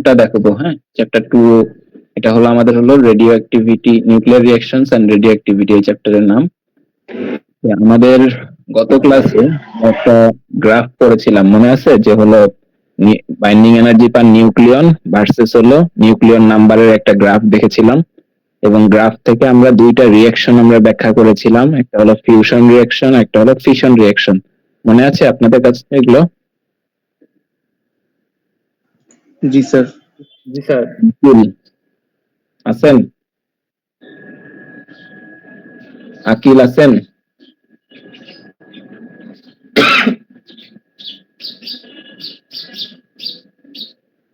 টুটা দেখো, হ্যাঁ চ্যাপ্টার 2। এটা হলো আমাদের হলো radioactivity, nuclear reactions and radioactivity এই চ্যাপ্টারের নাম। আমাদের গত ক্লাসে একটা গ্রাফ করেছিলাম, মনে আছে? যে হলো বাইন্ডিং এনার্জি পার নিউক্লিয়ন ভার্সেস হলো নিউক্লিয়ন নাম্বারের একটা গ্রাফ দেখেছিলাম, এবং গ্রাফ থেকে আমরা দুইটা রিঅ্যাকশন আমরা ব্যাখ্যা করেছিলাম, একটা হলো ফিউশন রিঅ্যাকশন, একটা হলো ফিশন রিঅ্যাকশন। মনে আছে আপনাদের কাছে এগুলো? জি স্যার। আছেন? আকিল আছেন?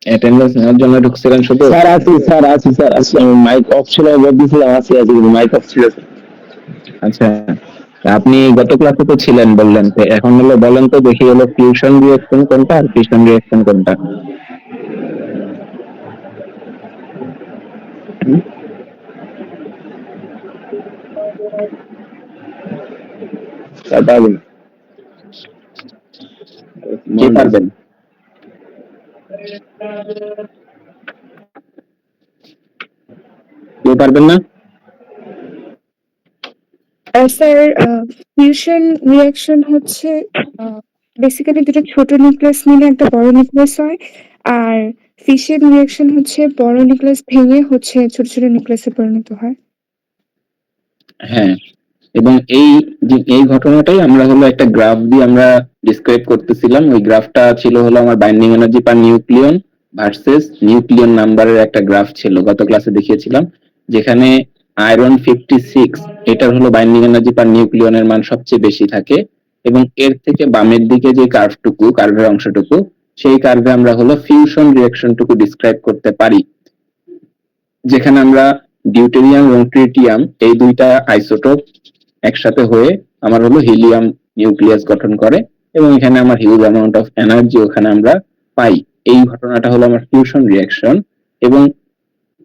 অ্যাটেন্ডেন্স নেওয়ার জন্য ঢুকছিলেন শুধু? স্যার আছি স্যার, আছি মাইক অফ ছিল, বলতেছিলাম আছি কিন্তু মাইক অফ ছিল। আচ্ছা, আপনি গত ক্লাসে তো ছিলেন বললেন, তো এখন হলো বলেন তো দেখি হলো ফিউশন রিঅ্যাকশন কোনটা আর ফিশন রিঅ্যাকশন কোনটা? কে পারবেন? কেউ পারবেন না? স্যার, ফিউশন রিঅ্যাকশন হচ্ছে বেসিক্যালি দুটো ছোট নিউক্লিয়াস মিলে একটা বড় নিউক্লিয়াস হয়, আর ফিশন রিঅ্যাকশন হচ্ছে বড় নিউক্লিয়াস ভেঙে হচ্ছে ছোট ছোট নিউক্লিয়াসে পরিণত হয়। হ্যাঁ, এবং এই ঘটনাটাই আমরা হলো একটা গ্রাফ দিয়ে আমরা ডিসক্রাইব করতেছিলাম। ওই গ্রাফটা ছিল হলো আমার বাইন্ডিং এনার্জি পার নিউক্লিয়ন ভার্সেস নিউক্লিয়ন নাম্বারের একটা গ্রাফ ছিল, গত ক্লাসে দেখিয়েছিলাম, যেখানে আয়রন 56 এটার হলো বাইন্ডিং এনার্জি পার নিউক্লিয়নের মান সবচেয়ে বেশি থাকে, এবং এর থেকে বামের দিকে যে কার্ভের অংশটুকু, সেই কার্ভে আমরা হলো ফিউশন রিঅ্যাকশনটুকু ডিসক্রাইব করতে পারি, যেখানে আমরা ডিউটেরিয়াম এবং ট্রিটিয়াম এই দুইটা আইসোটোপ একসাথে হয়ে আমার হলো হিলিয়াম নিউক্লিয়াস গঠন করে, এবং এখানে আমার হিউজ অ্যামাউন্ট অফ এনার্জি ওখানে আমরা পাই। এই ঘটনাটা হলো আমার ফিউশন রিঅ্যাকশন। এবং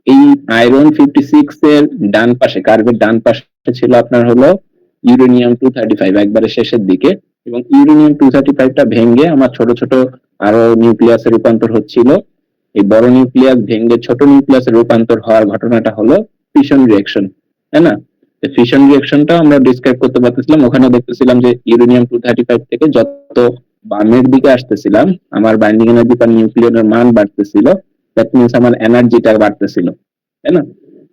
এই আয়রন 56 এর ডান পাশে, কার্ভের ডান পাশে ছিল আপনার হলো ইউরেনিয়াম 235 একবারে শেষের দিকে, এবং ইউরেনিয়াম 235টা ভেঙে আমার ছোট ছোট আরো নিউক্লিয়াসে রূপান্তর হচ্ছিল। এই বড় নিউক্লিয়াস ভেঙে ছোট নিউক্লিয়াসে রূপান্তর হওয়ার ঘটনাটা হলো ফিশন রিঅ্যাকশন, তাই না? ফিশন রিঅ্যাকশনটা আমরা ডিসক্রাইব করতে পারতেছিলাম, ওখানে দেখতেছিলাম যে ইউরেনিয়াম 235 থেকে যত বামের দিকে আসতেছিলাম আমার বাইন্ডিং এনার্জি পার নিউক্লিয়নের মান বাড়তেছিল, দ্যাট মিনস আমার এনার্জিটা বাড়তেছিল, তাই না?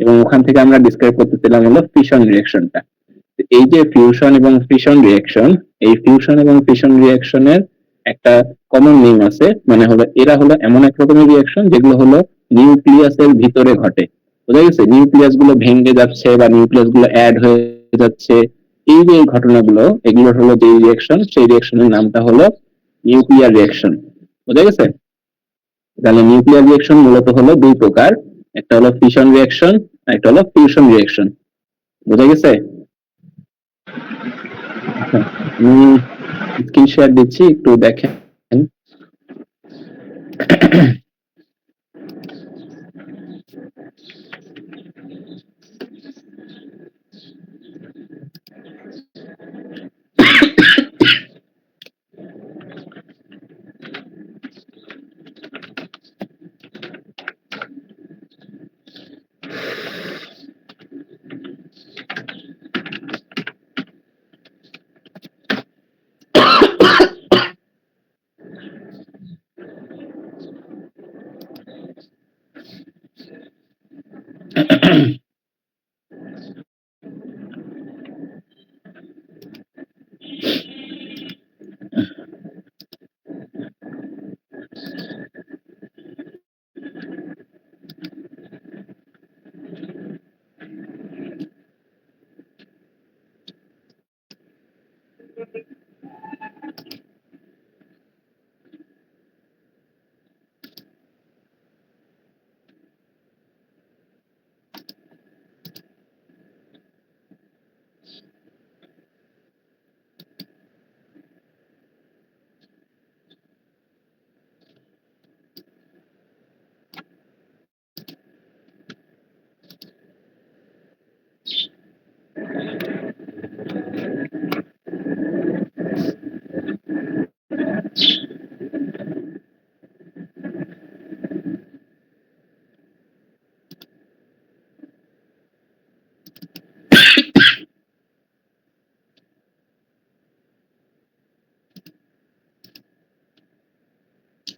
এবং ওখান থেকে আমরা ডিসক্রাইব করতেছিলাম হলো ফিশন রিঅ্যাকশনটা। এই যে ফিউশন এবং ফিশন রিঅ্যাকশন, এই ফিউশন এবং ফিশন রিঅ্যাকশনের একটা কমন নেম আছে, মানে হলো এরা হলো এমন এক রকমের রিঅ্যাকশন যেগুলো হলো নিউক্লিয়াসের ভিতরে ঘটে। বোঝা গেছে? নিউক্লিয়াস গুলো ভেঙে যাচ্ছে বা নিউক্লিয়াস গুলো অ্যাড হয়ে যাচ্ছে, এই যে এই ঘটনাগুলো, এগুলো হলো যে রিঅ্যাকশন, সেই রিঅ্যাকশনের নামটা হলো নিউক্লিয়ার রিঅ্যাকশন। বোঝা গেছে? তাহলে নিউক্লিয়ার রিঅ্যাকশন মূলত হলো দুই প্রকার, একটা হলো ফিশন রিঅ্যাকশন, একটা হলো ফিউশন রিঅ্যাকশন। বোঝা গেছে? আমি স্ক্রিন শেয়ার দিচ্ছি, একটু দেখেন।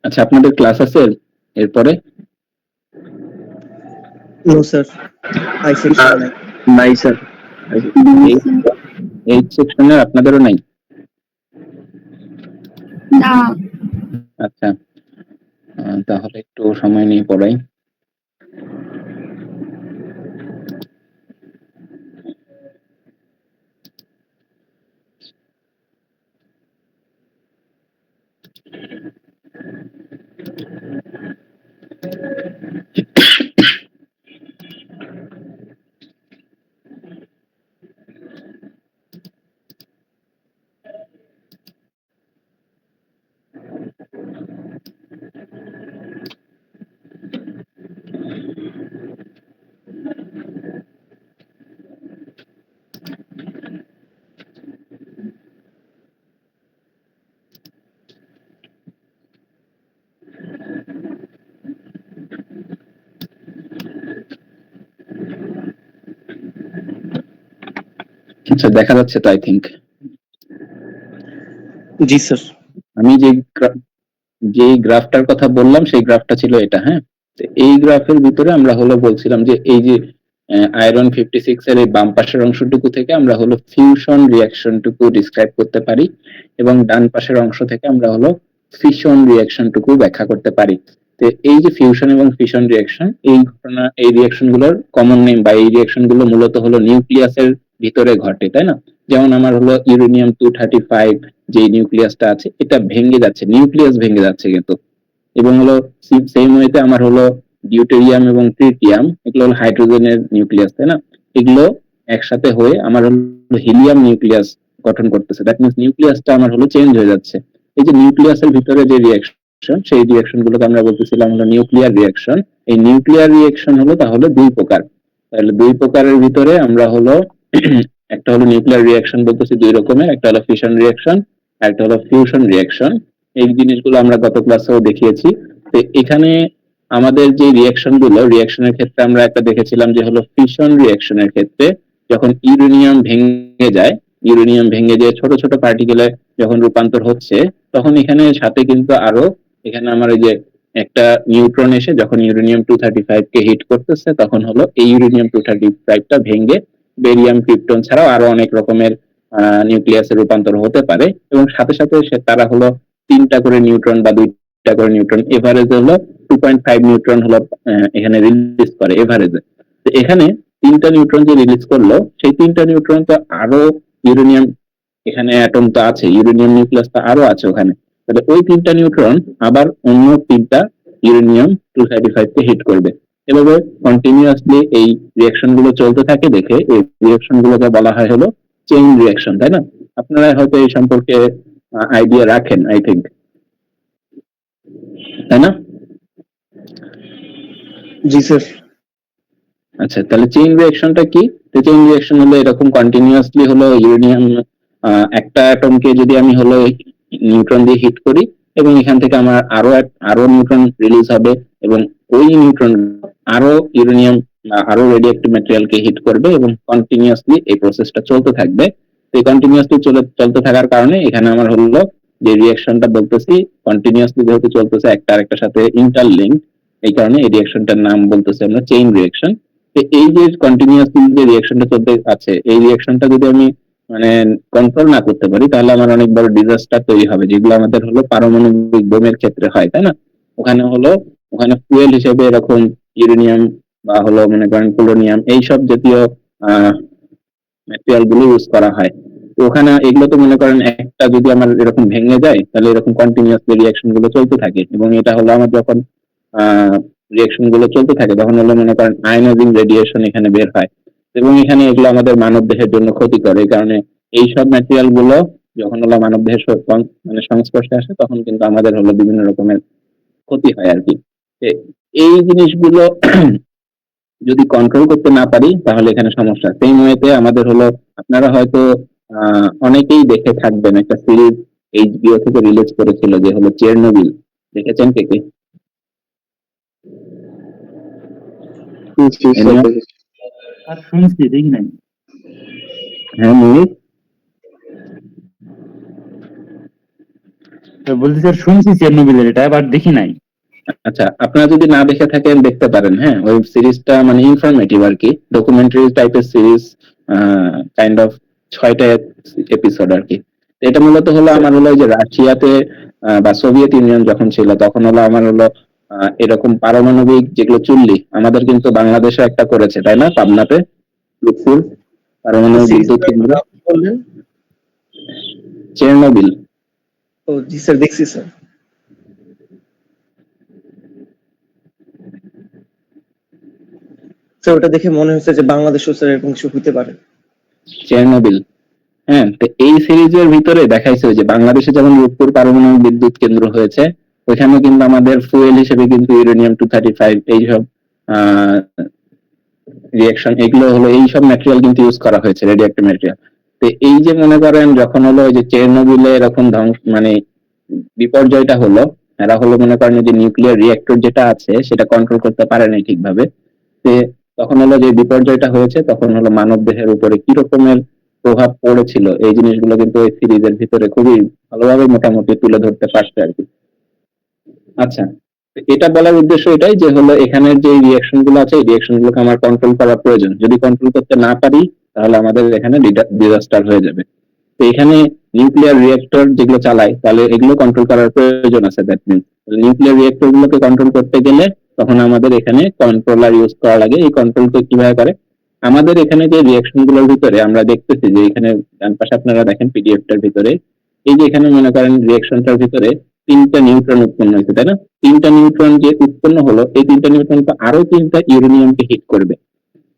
আচ্ছা, আপনাদের ক্লাস আছে এরপরে? নো স্যার, আই সেকশন নাই। নাই স্যার। এই এই সেকশনের আপনাদেরও নাই? না। আচ্ছা, তাহলে একটু সময় নিয়ে পড়াই। আচ্ছা, দেখা যাচ্ছে তো আই থিংক। G sir. আমি যে গ্রাফটার কথা বললাম সেই গ্রাফটা ছিল এটা, হ্যাঁ। তো এই গ্রাফের ভিতরে আমরা হলো বলছিলাম যে এই যে আয়রন 56 এর এই বাম পাশের অংশটুকু থেকে আমরা হলো ফিউশন রিঅ্যাকশনটুকু ডিসক্রাইব করতে পারি, এবং ডান পাশের অংশ থেকে আমরা হলো ফিশন রিঅ্যাকশনটুকু ব্যাখ্যা করতে পারি। তো এই যে ফিউশন এবং ফিশন রিঅ্যাকশন, এই রিঅ্যাকশন গুলোর কমন নেম বা এই রিঅ্যাকশন গুলো মূলত হলো নিউক্লিয়াসের ভিতরে ঘটে, তাই না? যেমন আমার হলো ইউরেনিয়াম 235 যে নিউক্লিয়াসটা আছে এটা ভেঙে যাচ্ছে, নিউক্লিয়াস ভেঙে যাচ্ছে কিন্তু। এবং হলো সেম ওয়েতে আমার হলো ডিউটেরিয়াম এবং ট্রিটিয়াম, এগুলো হলো হাইড্রোজেনের নিউক্লিয়াস, তাই না? এগুলো একসাথে হয়ে আমার হলো হিলিয়াম নিউক্লিয়াস গঠন করতেছে। দ্যাট মিনস নিউক্লিয়াসটা আমার হলো চেঞ্জ হয়ে যাচ্ছে। এই যে নিউক্লিয়াসের ভিতরে যে রিঅ্যাকশন, সেই রিঅ্যাকশন গুলোকে আমরা বলতেছিলাম হলো নিউক্লিয়ার রিঅ্যাকশন। এই নিউক্লিয়ার রিঅ্যাকশন হলো তাহলে দুই প্রকার। তাহলে দুই প্রকারের ভিতরে আমরা হলো একটা হলো নিউক্লিয়ার রিঅ্যাকশন বলতেছি দুই রকমের, একটা হলো ফিশন রিঅ্যাকশন, একটা হলো ফিউশন রিঅ্যাকশন। এই জিনিসগুলো আমরা গত ক্লাসেও দেখিয়েছি। তো এখানে আমাদের যে রিঅ্যাকশনের ক্ষেত্রে আমরা একটা দেখেছিলাম যে হলো ফিশন রিঅ্যাকশনের ক্ষেত্রে যখন ইউরেনিয়াম ভেঙে যায় ছোট ছোট পার্টিকেলে যখন রূপান্তর হচ্ছে, তখন এখানে সাথে কিন্তু আরো এখানে আমার এই যে একটা নিউট্রন এসে যখন ইউরেনিয়াম 235 কে হিট করতেছে, তখন হলো এই ইউরেনিয়াম 235টা ভেঙে বেরিয়াম, ক্রিপ্টন ছাড়াও আরো অনেক রকমের নিউক্লিয়াসে রূপান্তর হতে পারে। এবং সাথে সাথে তারা হলো তিনটা করে নিউট্রন বা দুইটা করে নিউট্রন, এভারেজ হলো 2.5 নিউট্রন হলো এখানে রিলিজ করে এভারেজে। তো এখানে তিনটা নিউট্রন যে রিলিজ করলো, সেই তিনটা নিউট্রন তো আরো ইউরেনিয়াম, এখানে অ্যাটম তো আছে, ইউরেনিয়াম নিউক্লিয়াস তো আরো আছে ওখানে। তাহলে ওই তিনটা নিউট্রন আবার অন্য তিনটা ইউরেনিয়াম 235 কে হিট করবে। এভাবে কন্টিনিউয়াসলি এই রিঅ্যাকশন গুলো চলতে থাকে দেখে এই রিঅ্যাকশন গুলোকে বলা হয় হলো চেইন রিঅ্যাকশন, তাই না? আপনারা হয়তো এই সম্পর্কে আইডিয়া রাখেন আই থিংক, তাই না? জি স্যার। আচ্ছা, তাহলে চেইন রিঅ্যাকশনটা কি? তো চেইন রিঅ্যাকশন হলো এরকম কন্টিনিউয়াসলি হলো ইউরেনিয়াম একটা অ্যাটমকে যদি আমি হলো নিউট্রন দিয়ে হিট করি, এবং এখান থেকে আমার আরো নিউট্রন রিলিজ হবে, এবং ওই নিউট্রন আরো ইউরেনিয়াম আরো রেডিওঅ্যাক্টিভ ম্যাটেরিয়ালকে হিট করবে, এবং কন্টিনিউয়াসলি এই প্রসেসটা চলতে থাকবে। তো এই কন্টিনিউয়াসলি চলতে থাকার কারণে এখানে আমার হলো যে রিঅ্যাকশনটা বলতেছি কন্টিনিউয়াসলি যেহেতু চলতেছে একটা আরেকটার সাথে ইন্টারলিঙ্ক, এই কারণে এই রিঅ্যাকশনটার নাম বলতেছি আমরা চেইন রিঅ্যাকশন। তো এই যে কন্টিনিউয়াসলি যে রিঅ্যাকশনটা চলতে আছে, এই রিঅ্যাকশনটা যদি আমি মানে কন্ট্রোল না করতে পারি, তাহলে আমার অনেক বড় ডিজাস্টার তৈরি হবে, যেগুলো আমাদের হলো পারমাণবিক বোমের ক্ষেত্রে হয়, তাই না? ওখানে ফুয়েল হিসেবে এরকম ইউরেনিয়াম বা হলো মনে করেন পোলোনিয়াম এইসব জাতীয় ম্যাটেরিয়াল গুলো ইউজ করা হয়। তো ওখানে এগুলো তো মনে করেন একটা যদি আমার এরকম ভেঙে যায়, তাহলে এরকম কন্টিনিউয়াসলি রিঅ্যাকশন গুলো চলতে থাকে, এবং এটা হলো আমার যখন রিঅ্যাকশন গুলো চলতে থাকে তখন হলো মনে করেন আয়নাইজিং রেডিয়েশন এখানে বের হয়, এবং এখানে এগুলো আমাদের মানব দেহের জন্য ক্ষতিকর। এই কারণে এইসব ম্যাটেরিয়াল গুলো যখন হলো মানব দেহের মানে সংস্পর্শে আসে, তখন কিন্তু আমাদের হলো বিভিন্ন রকমের ক্ষতি হয় আর কি। তো এই জিনিসগুলো যদি কন্ট্রোল করতে না পারি, তাহলে এখানে সমস্যা। সেই ওয়েতে আমাদের হলো আপনারা হয়তো অনেকেই দেখে থাকবেন একটা সিরিজ এইচবিও থেকে রিলিজ করেছিল যে হলো চেরনোবিল, দেখেছেন কে কে? Anyone? আর শুনছি, দেখি নাই। হ্যাঁ, মুনির। বলছি স্যার শুনছি চেরনোবিলের এটা বাট দেখি নাই। আচ্ছা, আপনারা যদি না দেখে থাকেন দেখতে পারেন। হ্যাঁ, ওয়েব সিরিজটা মানে ইনফরমেটিভ আর কি, ডকুমেন্টারি টাইপের সিরিজ, কাইন্ড অফ 6টা এপিসোড আর কি। তো এটা মূলত হলো আমার হলো ওই যে রাশিয়াতে বা সোভিয়েত ইউনিয়ন যখন ছিল তখন হলো আমার হলো এরকম পারমাণবিক যেগুলো চুল্লি আমাদের কিন্তু বাংলাদেশে একটা করেছে তাই না, পাবনাতে লুৎফুর পারমাণবিক বিদ্যুৎ কেন্দ্র, বললেন? চেরনোবিল। ও জি স্যার, দেখছি স্যার। স্যার ওটা দেখে মনে হচ্ছে যে বাংলাদেশেও স্যার এরকম কিছু হতে পারে। চেরনোবিল। হ্যাঁ, তো এই সিরিজের ভিতরে দেখাইছে যে বাংলাদেশে যেমন রূপপুর পারমাণবিক বিদ্যুৎ কেন্দ্র হয়েছে, ওইখানে কিন্তু আমাদের ফুয়েল হিসেবে কিন্তু ইউরেনিয়াম-235 এইসব রিয়াকশন, এগুলো হলো এইসব ম্যাটেরিয়াল কিন্তু ইউজ করা হয়েছে, রেডিও অ্যাক্টিভ ম্যাটেরিয়াল। তো এই যে মনে করেন যখন হলো ওই যে চেরনোবিলে এরকম ধ্বংস মানে বিপর্যয়টা হলো, এরা হলো মনে করেন যে নিউক্লিয়ার রিয়েক্টর যেটা আছে সেটা কন্ট্রোল করতে পারে নাই ঠিকভাবে। তো তখন হলো যে বিপর্যয়টা হয়েছে তখন হলো মানব দেহের উপরে কি রকমের প্রভাব পড়েছিল এই জিনিসগুলো কিন্তু এই সিরিজের ভিতরে খুবই ভালোভাবে মোটামুটি তুলে ধরতে পারছে আর কি। আচ্ছা, তো এটা বলার উদ্দেশ্য এটাই যে হলো এখানের যে রিয়াকশন গুলো আছে এই রিয়াকশন গুলোকে আমার কন্ট্রোল করা প্রয়োজন, যদি কন্ট্রোল করতে না পারি তাহলে আমাদের এখানে ডিজাস্টার হয়ে যাবে। তো এখানে নিউক্লিয়ার রিয়েক্টর যেগুলো চালায় তাহলে এগুলো কন্ট্রোল করার প্রয়োজন আছে। দ্যাট মিনস নিউক্লিয়ার রিয়েক্টর গুলোকে কন্ট্রোল করতে গেলে তখন আমাদের এখানে কন্ট্রোলার ইউজ করা লাগে। এই কন্ট্রোল তো কিভাবে করে, আমাদের এখানে যে রিয়াকশন গুলোর ভিতরে আমরা দেখতেছি যে এখানে ডান পাশে আপনারা দেখেন পিডিএফটার ভিতরে, এই যে এখানে মনে করেন রিয়াকশনটার ভিতরে 3টা নিউট্রন উৎপন্ন হয়েছে তাই না, 3টা নিউট্রন যে উৎপন্ন হলো এই 3টা নিউট্রন তো আরো 3টা ইউরেনিয়ামকে হিট করবে।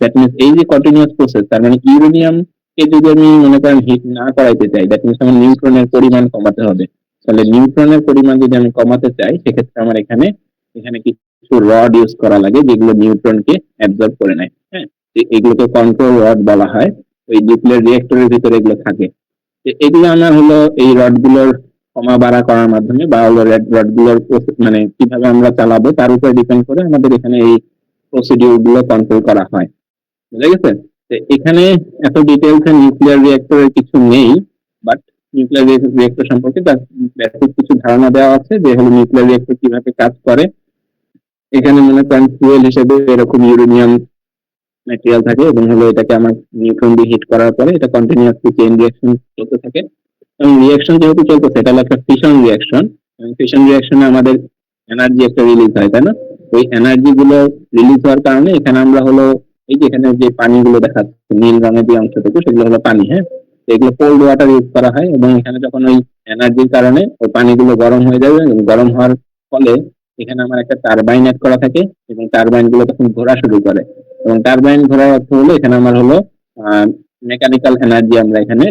দ্যাট মিনস এই যে কন্টিনিউয়াস প্রসেস, তার মানে ইউরেনিয়াম কে যদি আমি মনে করেন হিট না করাইতে চাই দ্যাট মিনস আমার নিউট্রনের পরিমাণ কমাতে হবে। তাহলে নিউট্রনের পরিমাণ যদি আমি কমাতে চাই সেক্ষেত্রে আমার এখানে এখানে কিছু রড ইউজ করা লাগে যেগুলো নিউট্রনকে অ্যাবজর্ব করে নেয়। হ্যাঁ, এগুলোকে কন্ট্রোল রড বলা হয়। ওই নিউক্লিয়ার রিয়েক্টরের ভিতরে এগুলো থাকে। এগুলো আমার হলো এই রড গুলোর কমা বাড়া করার মাধ্যমে বা হলো রড গুলোর মানে কিভাবে আমরা চালাবো তার উপর ডিপেন্ড করে আমাদের এখানে এই প্রসিডিউর গুলো কন্ট্রোল করা হয়। বুঝা গেছে? তো এখানে এত ডিটেলস নিউক্লিয়ার রিয়েক্টরের কিছু নেই, বাট নিউক্লিয়ার রিয়েক্টর সম্পর্কে তার বেসিক কিছু ধারণা দেওয়া আছে যে হলো নিউক্লিয়ার রিয়েক্টর কিভাবে কাজ করে। এখানে মনে করেন ফুয়েল হিসেবে এরকম ইউরেনিয়াম ম্যাটেরিয়াল থাকে এবং হলো এটাকে আমার নিউট্রন দিয়ে হিট করার পরে এটা কন্টিনিউয়াসলি চেইন রিঅ্যাকশন চলতে থাকে। এবং রিঅ্যাকশন যেহেতু চলতেছে এটা হলো একটা ফিশন রিঅ্যাকশন, এবং ফিশন রিঅ্যাকশনে আমাদের এনার্জি একটা রিলিজ হয় তাই না, ওই এনার্জি গুলো রিলিজ হওয়ার কারণে এখানে আমরা হলো এই যে এখানে যে পানিগুলো দেখাচ্ছে নীল রঙের যে অংশটুকু সেগুলো হলো পানি। হ্যাঁ, তো এগুলো কোল্ড ওয়াটার ইউজ করা হয় এবং এখানে যখন ওই এনার্জির কারণে ওই পানিগুলো গরম হয়ে যাবে এবং গরম হওয়ার ফলে এখানে আমার একটা টারবাইন অ্যাড করা থাকে এবং টারবাইন গুলো তখন ঘোরা শুরু করে। এবং টারবাইন ঘোরার অর্থ হলো এখানে আমার হলো মেকানিক্যাল এনার্জি আমরা এখানে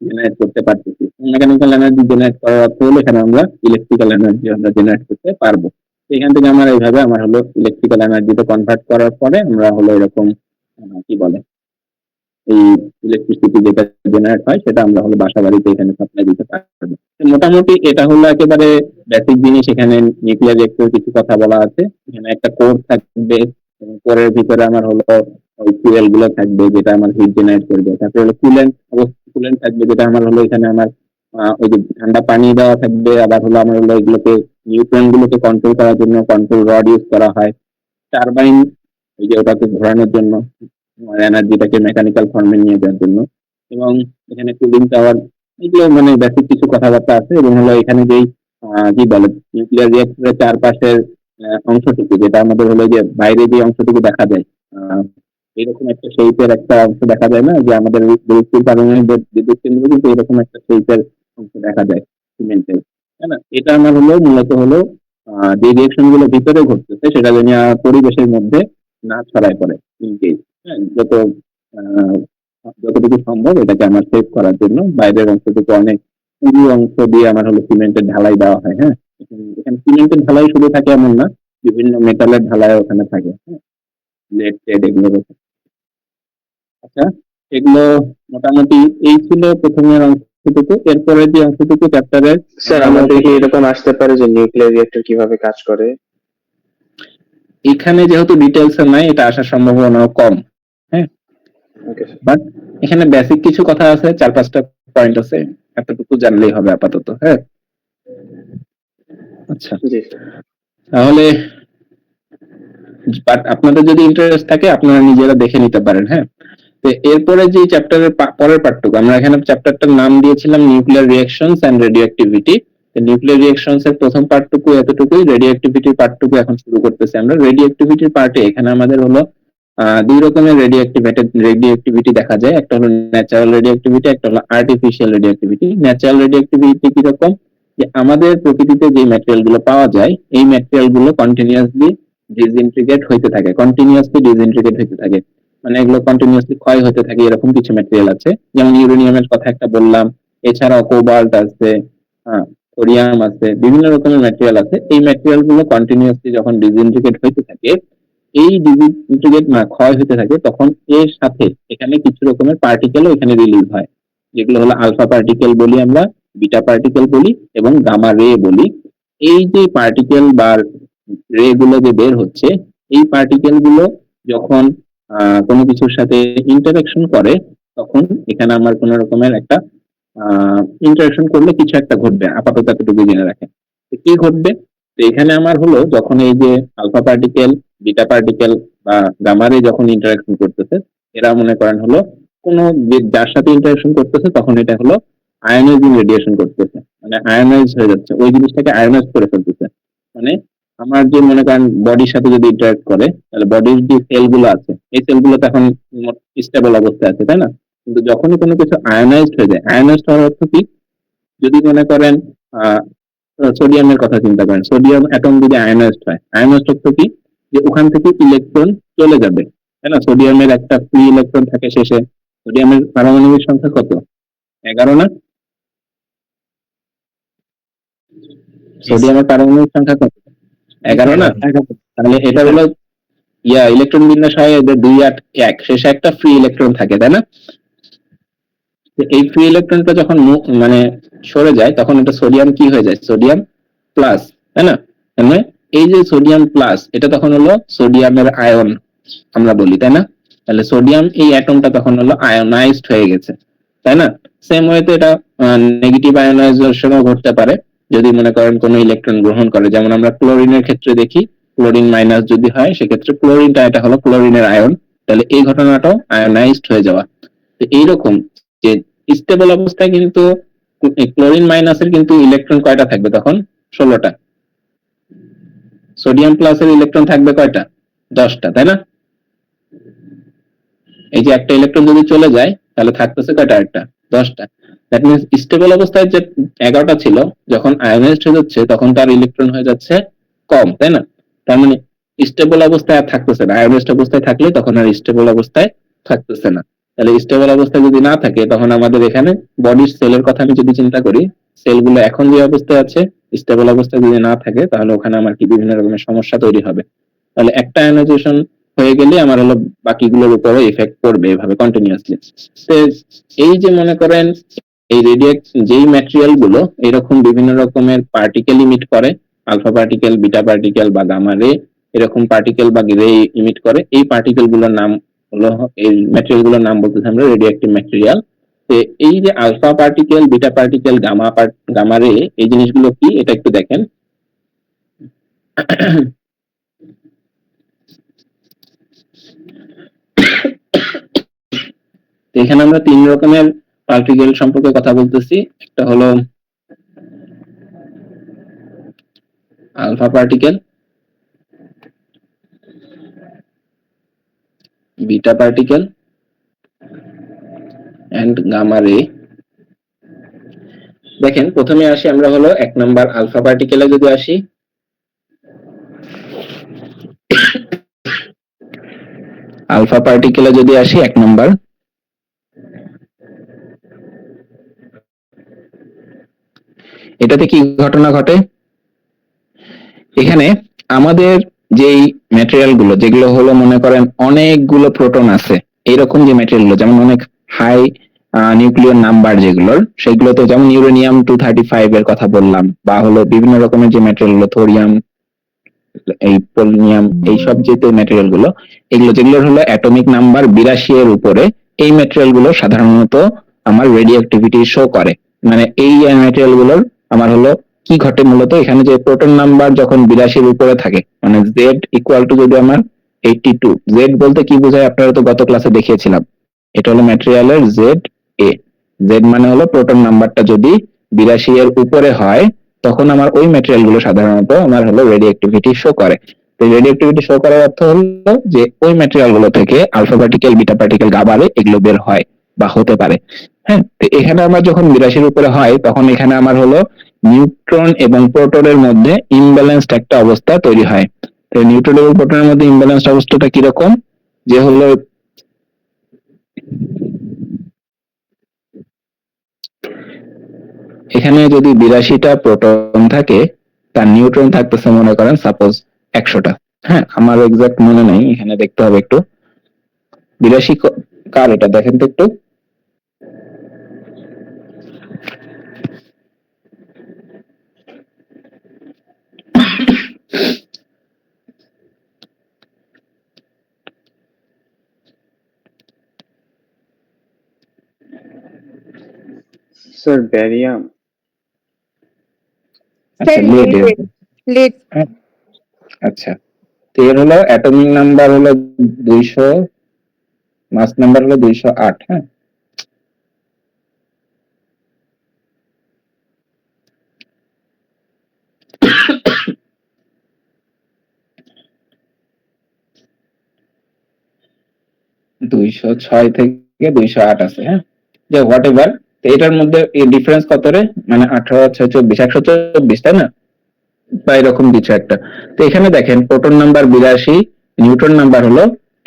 জেনারেট করতে পারতেছি। মেকানিক্যাল এনার্জি জেনারেট করার অর্থ হলো এখানে আমরা ইলেকট্রিক্যাল এনার্জি আমরা জেনারেট করতে পারবো। এখান থেকে আমার এইভাবে আমার হলো ইলেকট্রিক্যাল এনার্জিতে কনভার্ট করার পরে আমরা হলো এরকম কি বলে এই ইলেকট্রিসিটি যেটা জেনারেট হয় সেটা আমরা হলো বাসা বাড়িতে এখানে সাপ্লাই দিতে পারবো। মোটামুটি এটা হলো একেবারে বেসিক জিনিস। এখানে নিউক্লিয়ার রিঅ্যাক্টরের কিছু কথা বলা আছে। এখানে একটা কোর থাকবে এবং কোরের ভিতরে আমার হলো ওই ফুয়েল গুলো থাকবে যেটা আমার হিট জেনারেট করবে। তারপরে হলো কুলেন্ট, অবশ্যই কুলেন্ট থাকবে যেটা আমার হলো এখানে আমার ওই যে ঠান্ডা পানি দেওয়া থাকবে। আবার হলো আমার হলো এগুলোকে নিউট্রন গুলোকে কন্ট্রোল করার জন্য কন্ট্রোল রড ইউজ করা হয়। টারবাইন ওই যে ওটাকে ঘোরানোর জন্য, এনার্জিটাকে মেকানিক্যাল ফর্মে নিয়ে যাওয়ার জন্য। এবং এখানে কুলিং টাওয়ার, এগুলো মানে বেসিক কিছু কথাবার্তা আছে। এবং হলো এখানে যেই কি বলে নিউক্লিয়ার রিঅ্যাক্টরের চারপাশের অংশটুকু যেটা আমাদের হলো যে বাইরে যে অংশটুকু দেখা যায় এরকম একটা শেপের একটা অংশ দেখা যায় না, যে আমাদের রূপপুর পারমাণবিক বিদ্যুৎ কেন্দ্র কিন্তু এরকম একটা শেপের অংশ দেখা যায় সিমেন্টের, তাই না। এটা আমার হলো মূলত হলো যে রিঅ্যাকশন গুলো ভিতরে ঘটতেছে সেটা যেন পরিবেশের মধ্যে না ছড়ায় পড়ে। ইনকেস হ্যাঁ, যতটুকু সম্ভব এটাকে আমার সেভ করার জন্য বাইরের অংশটুকু অনেক পুরু অংশ দিয়ে আমার হলো সিমেন্টের ঢালাই দেওয়া হয়। হ্যাঁ, এখানে সিমেন্টের ঢালাই শুধু থাকে এমন না, বিভিন্ন মেটালের ঢালাই ওখানে থাকে। হ্যাঁ, লেড টেড এগুলো। আচ্ছা, এগুলো মোটামুটি এই ছিল প্রথমের অংশটুকু। এরপরে যে অংশটুকু চ্যাপ্টারের স্যার আমাদের কি এরকম আসতে পারে যে নিউক্লিয়ার রিঅ্যাক্টর কিভাবে কাজ করে? এখানে যেহেতু ডিটেলস নাই এটা আসার সম্ভাবনা কম। হ্যাঁ, ওকে বাট এখানে বেসিক কিছু কথা আছে, 4-5টা পয়েন্ট আছে, এতটুকু জানলেই হবে আপাতত। হ্যাঁ, আচ্ছা, জি তাহলে আপনাদের যদি ইন্টারেস্ট থাকে আপনারা নিজেরা দেখে নিতে পারেন। হ্যাঁ, তো এরপরে যে চ্যাপ্টারের পরের পার্টটুকু আমরা এখানে চ্যাপ্টারটার নাম দিয়েছিলাম nuclear reactions and radioactivity. Nuclear reactions এর প্রথম পার্টটুকু এতটুকুই, রেডিও অ্যাক্টিভিটির পার্টটুকু এখন শুরু করতেছি আমরা। রেডিও অ্যাক্টিভিটির পার্টে এখানে আমাদের হলো দুই রকমের রেডিও অ্যাক্টিভিটি দেখা যায়। একটা হলো ন্যাচারাল রেডিও অ্যাক্টিভিটি, একটা হলো artificial radio activity. Natural radio activity কিরকম, যে আমাদের প্রকৃতিতে যে ম্যাটেরিয়াল গুলো পাওয়া যায় এই ম্যাটেরিয়াল গুলো কন্টিনিউয়াসলি ডিসইন্টিগ্রেট হইতে থাকে, মানে এগুলো কন্টিনিউয়াসলি ক্ষয় হতে থাকে, এরকম কিছু ম্যাটেরিয়াল আছে। যেমন ইউরেনিয়ামের কথা একটা বললাম, এছাড়াও কোবাল্ট আছে, থোরিয়াম আছে, বিভিন্ন রকমের ম্যাটেরিয়াল আছে। এই ম্যাটেরিয়াল গুলো কন্টিনিউয়াসলি যখন ডিসইন্টিগ্রেট হইতে থাকে, এই ডিসইন্টিগ্রেট না ক্ষয় হতে থাকে, তখন এর সাথে এখানে কিছু রকমের পার্টিকেলও এখানে রিলিজ হয়, যেগুলো হলো আলফা পার্টিকেল বলি আমরা, বিটা পার্টিকেল বলি এবং গামা রে বলি। এই যে পার্টিকেল বা রে গুলো যে বের হচ্ছে, এই পার্টিকেল গুলো যখন কোনো কিছুর সাথে ইন্টারাকশন করে, তখন এখানে আমার কোন রকমের একটা ইন্টারাকশন করলে কিছু একটা ঘটবে। আপাতত এতটুকু জেনে রাখেন। তো কি ঘটবে, তো এখানে আমার হলো যখন এই যে আলফা পার্টিকেল, বিটা পার্টিকেল বা গামা রে যখন ইন্টারাকশন করতেছে, এরা মনে করেন হলো কোনো যার সাথে ইন্টারাকশন করতেছে তখন এটা হলো আয়োনাইজিং রেডিয়েশন করতেছে, মানে আয়োনাইজ হয়ে যাচ্ছে, ওই জিনিসটাকে আয়োনাইজ করে ফেলতেছে। মানে আমার যে মনে করেন বডির সাথে যদি ইন্টারঅ্যাক্ট করে, তাহলে বডির যে সেল গুলো আছে এই সেলগুলো তো এখন স্টেবল অবস্থায় আছে, তাই না? কিন্তু যখনই কোনো কিছু আয়োনাইজড হয়ে যায়, আয়োনাইজড হওয়ার অর্থ কি, যদি মনে করেন সোডিয়ামের কথা চিন্তা করেন, সোডিয়াম অ্যাটম যদি আয়োনাইজড হয়, আয়োনাইজড অর্থ কি, যে ওখান থেকে ইলেকট্রন চলে যাবে, তাই না? সোডিয়ামের একটা ফ্রি ইলেকট্রন থাকে শেষে। সোডিয়ামের পারমাণবিক সংখ্যা কত, 11 না? সোডিয়ামের পারমাণবিক সংখ্যা কত, 11 না? তাহলে এটা হলো ইলেকট্রন বিন্যাস হয় এদের 2 8 1, শেষে একটা ফ্রি ইলেকট্রন থাকে, তাই না? এই ফ্রি ইলেকট্রনটা যখন মানে সরে যায়, তখন এটা সোডিয়াম কি হয়ে যায়, সোডিয়াম প্লাস, তাই না? মানে এই যে সোডিয়াম প্লাস, এটা তখন হলো সোডিয়ামের আয়ন আমরা বলি, তাই না? তাহলে সোডিয়াম এই অ্যাটমটা তখন হলো আয়োনাইজড হয়ে গেছে, তাই না? সেম ওয়েতে এটা নেগেটিভ আয়োনাইজেশনও ঘটতে পারে যদি মনে করেন কোনো ইলেকট্রন গ্রহণ করে। যেমন আমরা ক্লোরিনের ক্ষেত্রে দেখি, ক্লোরিন মাইনাস যদি হয় সেক্ষেত্রে ক্লোরিনটা, এটা হলো ক্লোরিনের আয়ন, তাহলে এই ঘটনাটাও আয়োনাইজড হয়ে যাওয়া। তো এইরকম যে স্টেবল অবস্থায় কিন্তু ক্লোরিন মাইনাসের কিন্তু ইলেকট্রন কয়টা থাকবে তখন, 16টা। সোডিয়াম প্লাসের ইলেকট্রন থাকবে কয়টা, 10টা, তাই না? এই যে একটা ইলেকট্রন যদি চলে যায় তাহলে থাকতেছে কয়টা, একটা, 10টা। দ্যাট মিনস স্টেবল অবস্থায় যে 11টা ছিল, যখন আয়োনাইজড হয়ে যাচ্ছে তখন তার ইলেকট্রন হয়ে যাচ্ছে কম, তাই না? তার মানে স্টেবল অবস্থায় আর থাকতেছে না, আয়োনাইজড অবস্থায় থাকলে তখন আর স্টেবল অবস্থায় থাকতেছে না। তাহলে স্টেবল অবস্থায় যদি না থাকে, তখন আমাদের এখানে বডির সেলের কথা আমি যদি চিন্তা করি, সেলগুলো এখন যে অবস্থায় আছে, স্টেবল অবস্থায় যদি না থাকে, তাহলে ওখানে আমার কি বিভিন্ন রকমের সমস্যা তৈরি হবে। তাহলে একটা আয়োনাইজেশন হয়ে গেলে আমার হলো বাকিগুলোর উপরে ইফেক্ট করবে এভাবে কন্টিনিউয়াসলি। এই যে মনে করেন এই যেই ম্যাটেরিয়াল গুলো এরকম বিভিন্ন রকমের পার্টিকেল ইমিট করে, আলফা পার্টিকেল, বিটা পার্টিকেল বা গামা রে, এরকম পার্টিকেল বা রে ইমিট করে, এই পার্টিকেল গুলোর নাম হলো, এই ম্যাটেরিয়াল গুলোর নাম বলতেছি আমরা রেডিও অ্যাক্টিভ ম্যাটেরিয়াল। এই যে alpha particle, beta particle, gamma ray, এই জিনিসগুলো কি এটা একটু দেখেন। এখানে আমরা 3 রকমের পার্টিকেল সম্পর্কে কথা বলতেছি। একটা হলো alpha particle, beta particle and gamma ray. দেখেন প্রথমে আসি আমরা হলো 1 নাম্বার আলফা পার্টিকেলে যদি আসি, আলফা পার্টিকেলে যদি আসি 1 নাম্বার, এটাতে কি ঘটনা ঘটে, এখানে আমাদের যেই ম্যাটেরিয়াল গুলো, যেগুলো হলো মনে করেন অনেকগুলো প্রোটন আছে, এইরকম যে ম্যাটেরিয়াল গুলো, যেমন অনেক হাই নিউক্লিয়ার নাম্বার যেগুলোর, সেগুলোতে যেমন ইউরেনিয়াম 235 এর কথা বললাম, বা হলো বিভিন্ন রকমের যে ম্যাটেরিয়াল গুলো, থোরিয়াম, এই পোলোনিয়াম, এইসব যে ম্যাটেরিয়াল গুলো, এগুলো যেগুলোর হলো অ্যাটমিক নাম্বার 82 এর উপরে, এই ম্যাটেরিয়াল গুলো সাধারণত আমার রেডিও অ্যাক্টিভিটি শো করে। মানে এই ম্যাটেরিয়াল গুলোর আমার হলো কি ঘটে মূলত এখানে যে প্রোটন নাম্বার যখন 82 উপরে থাকে, মানে জেড ইকুয়াল টু যদি আমার 82, জেড বলতে কি বোঝায় আপনারা তো গত ক্লাসে দেখিয়েছিলাম, এটা হলো ম্যাটেরিয়ালের জেড এ। জেড মানে হলো প্রোটন নাম্বারটা যদি 82 এর উপরে হয় তখন আমার ওই ম্যাটেরিয়াল গুলো সাধারণত আমার হলো রেডিওঅ্যাক্টিভিটি শো করে। তো রেডিওঅ্যাক্টিভিটি শো করার অর্থ হলো যে ওই ম্যাটেরিয়াল গুলো থেকে alpha particle, beta particle, gamma ray এগুলো বের হয় বা হতে পারে। হ্যাঁ, তো এখানে আমার যখন 82 উপরে হয় তখন এখানে আমার হলো নিউট্রন এবং প্রোটনের মধ্যে ইমব্যালেন্সড একটা অবস্থা তৈরি হয়। তো নিউট্রন এবং প্রোটনের মধ্যে ইমব্যালেন্সড অবস্থাটা কিরকম, যে হলো এখানে যদি 82টা প্রোটন থাকে তার নিউট্রন থাকতেছে মনে করেন সাপোজ 100টা। হ্যাঁ, আমার এক্সাক্ট মনে নাই, এখানে দেখতে হবে একটু। 82 কার এটা দেখেন তো একটু। স্যার ব্যারিয়াম। আচ্ছা, lead এর। লেট হ্যাঁ, আচ্ছা, তো এর হলো অ্যাটমিক নাম্বার হলো 200, মাস নাম্বার হলো 208। হ্যাঁ, দুইশো ছয় থেকে 208 আছে। হ্যাঁ, যে হোয়াট এভার, তো এটার মধ্যে এই ডিফারেন্স কত রে, মানে 18 6 24 124, তাই না, বা এরকম কিছু একটা। তো এখানে দেখেন প্রোটন নাম্বার 82, নিউট্রন নাম্বার হলো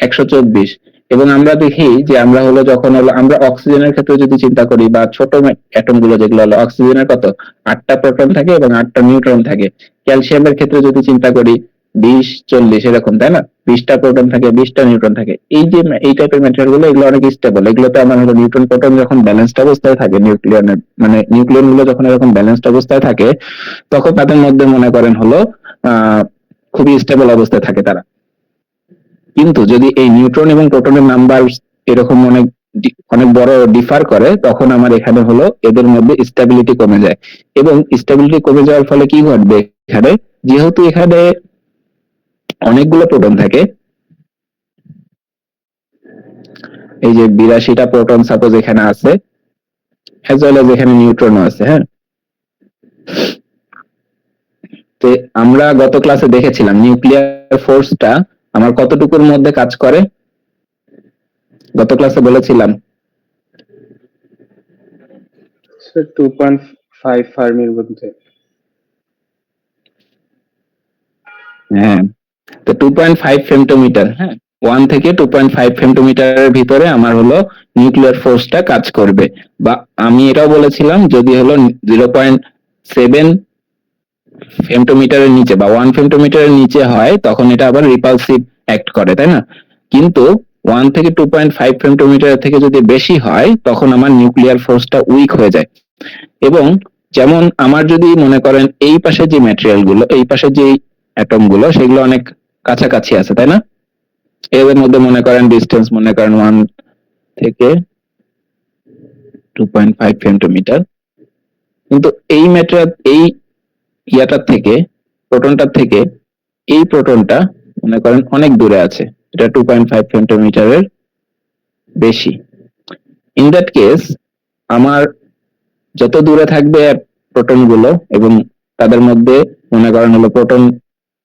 124। এবং আমরা দেখি যে আমরা হলো যখন হলো আমরা অক্সিজেনের ক্ষেত্রে যদি চিন্তা করি বা ছোট অ্যাটম গুলো যেগুলো হলো অক্সিজেনের কত 8টা প্রোটন থাকে এবং 8টা নিউট্রন থাকে। ক্যালসিয়ামের ক্ষেত্রে যদি চিন্তা করি 20 40 এরকম, তাই না, 20টা প্রোটন থাকে 20টা নিউট্রন থাকে। এই যে এই টাইপের ম্যাটেরিয়াল গুলো এগুলো অনেক স্টেবল, এগুলোতে আমার হলো নিউট্রন প্রোটন যখন ব্যালেন্সড অবস্থায় থাকে, নিউক্লিয়নের মানে নিউক্লিয়ন গুলো যখন এরকম ব্যালেন্সড অবস্থায় থাকে তখন তাদের মধ্যে মনে করেন হলো খুবই স্টেবল অবস্থায় থাকে তারা। কিন্তু যদি এই নিউট্রন এবং প্রোটনের নাম্বার এরকম অনেক অনেক বড় ডিফার করে তখন আমার এখানে হলো এদের মধ্যে স্টেবিলিটি কমে যায়। এবং স্টেবিলিটি কমে যাওয়ার ফলে কি ঘটবে, এখানে যেহেতু এখানে অনেকগুলো প্রোটন থাকে, এই যে 82টা প্রোটন সাপোজ এখানে আছে, অ্যাজ ওয়েল এজ এখানে নিউট্রনও আছে। হ্যাঁ, তো আমরা গত ক্লাসে দেখেছিলাম নিউক্লিয়ার ফোর্সটা আমার কতটুকুর মধ্যে কাজ করে, গত ক্লাসে বলেছিলাম। স্যার 2.5 ফার্মির মধ্যে। হ্যাঁ, তো 2.5 ফেমটোমিটার, হ্যাঁ 1 থেকে 2.5 ফেমটোমিটারের ভিতরে আমার হলো নিউক্লিয়ার ফোর্সটা কাজ করবে। বা আমি এটাও বলেছিলাম যদি হলো 0.7 ফেমটোমিটারের নিচে বা 1 ফেমটোমিটারের নিচে হয় তখন এটা আবার রিপালসিভ অ্যাক্ট করে, তাই না। কিন্তু 1 থেকে 2.5 ফেমটোমিটার থেকে যদি বেশি হয় তখন আমার নিউক্লিয়ার ফোর্সটা উইক হয়ে যায়। এবং যেমন আমার যদি মনে করেন এই পাশে যে ম্যাটেরিয়াল গুলো, এই পাশে যে অ্যাটম গুলো সেগুলো অনেক কাছাকাছি আছে, তাই না, এদের মধ্যে মনে করেন ডিস্টেন্স মনে করেন 1 থেকে 2.5 ফেমটোমিটার, কিন্তু এই ম্যাটেরিয়াল এই ইয়াটার থেকে প্রোটনটার থেকে এই প্রোটনটা মনে করেন অনেক দূরে আছে, এটা 2.5 ফেমটোমিটারের বেশি। ইন দ্যাট কেস আমার যত দূরে থাকবে প্রোটন গুলো এবং তাদের মধ্যে মনে করেন হলো প্রোটন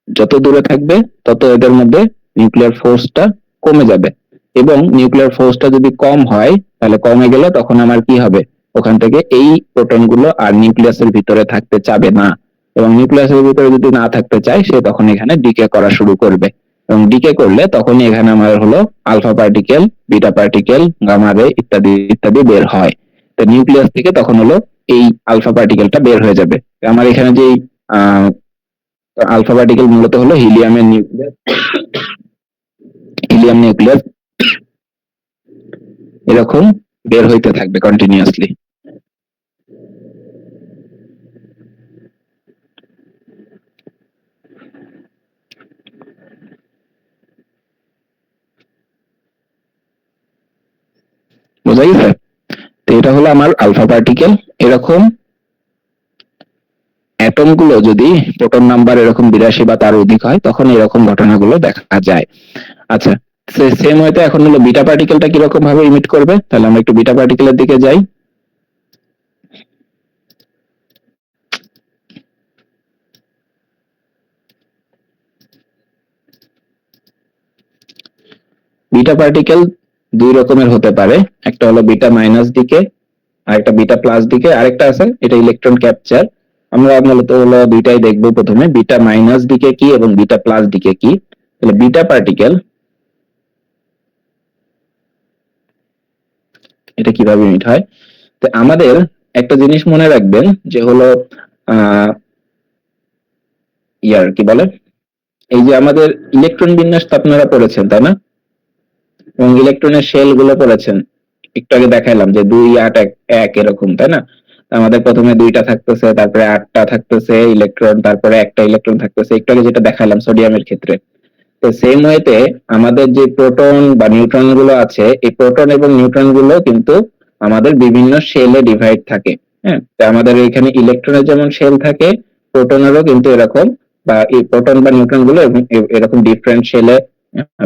যত দূরে থাকবে তত এদের মধ্যে নিউক্লিয়ার ফোর্সটা কমে যাবে। এবং নিউক্লিয়ার ফোর্সটা যদি কম হয় তাহলে কমে গেলে তখন আমার কি হবে, ওখান থেকে এই প্রোটন গুলো আর নিউক্লিয়াসের ভিতরে থাকতে চাবে না। এবং নিউক্লিয়াসের ভিতরে যদি না থাকতে চায় সে তখন এখানে ডিকে করা শুরু করবে। এবং ডিকে করলে তখনই এখানে আমার হলো alpha particle, beta particle, gamma ray ইত্যাদি ইত্যাদি বের হয়। তো নিউক্লিয়াস থেকে তখন হলো এই আলফা পার্টিকেলটা বের হয়ে যাবে। আমার এখানে যে আলফা পার্টিকেল মূলত হলো হিলিয়ামের নিউক্লিয়াস, হিলিয়াম নিউক্লিয়াস এরকম বের হইতে থাকবে কন্টিনিউয়াসলি। বোঝা গেছে? তো এটা হলো আমার আলফা পার্টিকেল, এরকম অ্যাটম গুলো যদি প্রোটন নাম্বার এরকম 82 বা তার অধিক হয় তখন এরকম ঘটনাগুলো দেখা যায়। আচ্ছা, সেম ওয়েতে এখন হলো বিটা পার্টিকেলটা কিরকম ভাবে ইমিট করবে, তাহলে আমরা একটু বিটা পার্টিকেলের দিকে যাই। বিটা পার্টিকেল দুই রকমের হতে পারে, একটা হলো বিটা মাইনাস দিকে আর একটা বিটা প্লাস দিকে, আরেকটা আছে এটা ইলেকট্রন ক্যাপচার। আমরা মূলত হলো দুইটাই দেখবো, প্রথমে বিটা মাইনাস দিকে কি এবং বিটা প্লাস দিকে কি। তাহলে বিটা পার্টিকেল এটা কিভাবে ইমিট হয়, তো আমাদের একটা জিনিস মনে রাখবেন যে হলো কি বলে, এই যে আমাদের ইলেকট্রন বিন্যাস তো আপনারা পড়েছেন তাই না, এবং ইলেকট্রনের শেল গুলো পড়েছেন, একটু আগে দেখাইলাম যে 2 8 1 1 এরকম তাই না। আমাদের প্রথমে 2টা থাকতেছে, তারপরে 8টা থাকতেছে ইলেকট্রন, তারপরে একটা ইলেকট্রন থাকতেছে, একটু আগে যেটা দেখাইলাম সোডিয়ামের ক্ষেত্রে। তো সেম ওয়েতে আমাদের যে প্রোটন বা নিউট্রন গুলো আছে, এই প্রোটন এবং নিউট্রন গুলো কিন্তু আমাদের বিভিন্ন শেলে ডিভাইড থাকে। হ্যাঁ, তো আমাদের এখানে ইলেকট্রনের যেমন শেল থাকে, প্রোটনেরও কিন্তু এরকম, বা এই প্রোটন বা নিউট্রন গুলো এরকম ডিফারেন্ট শেলে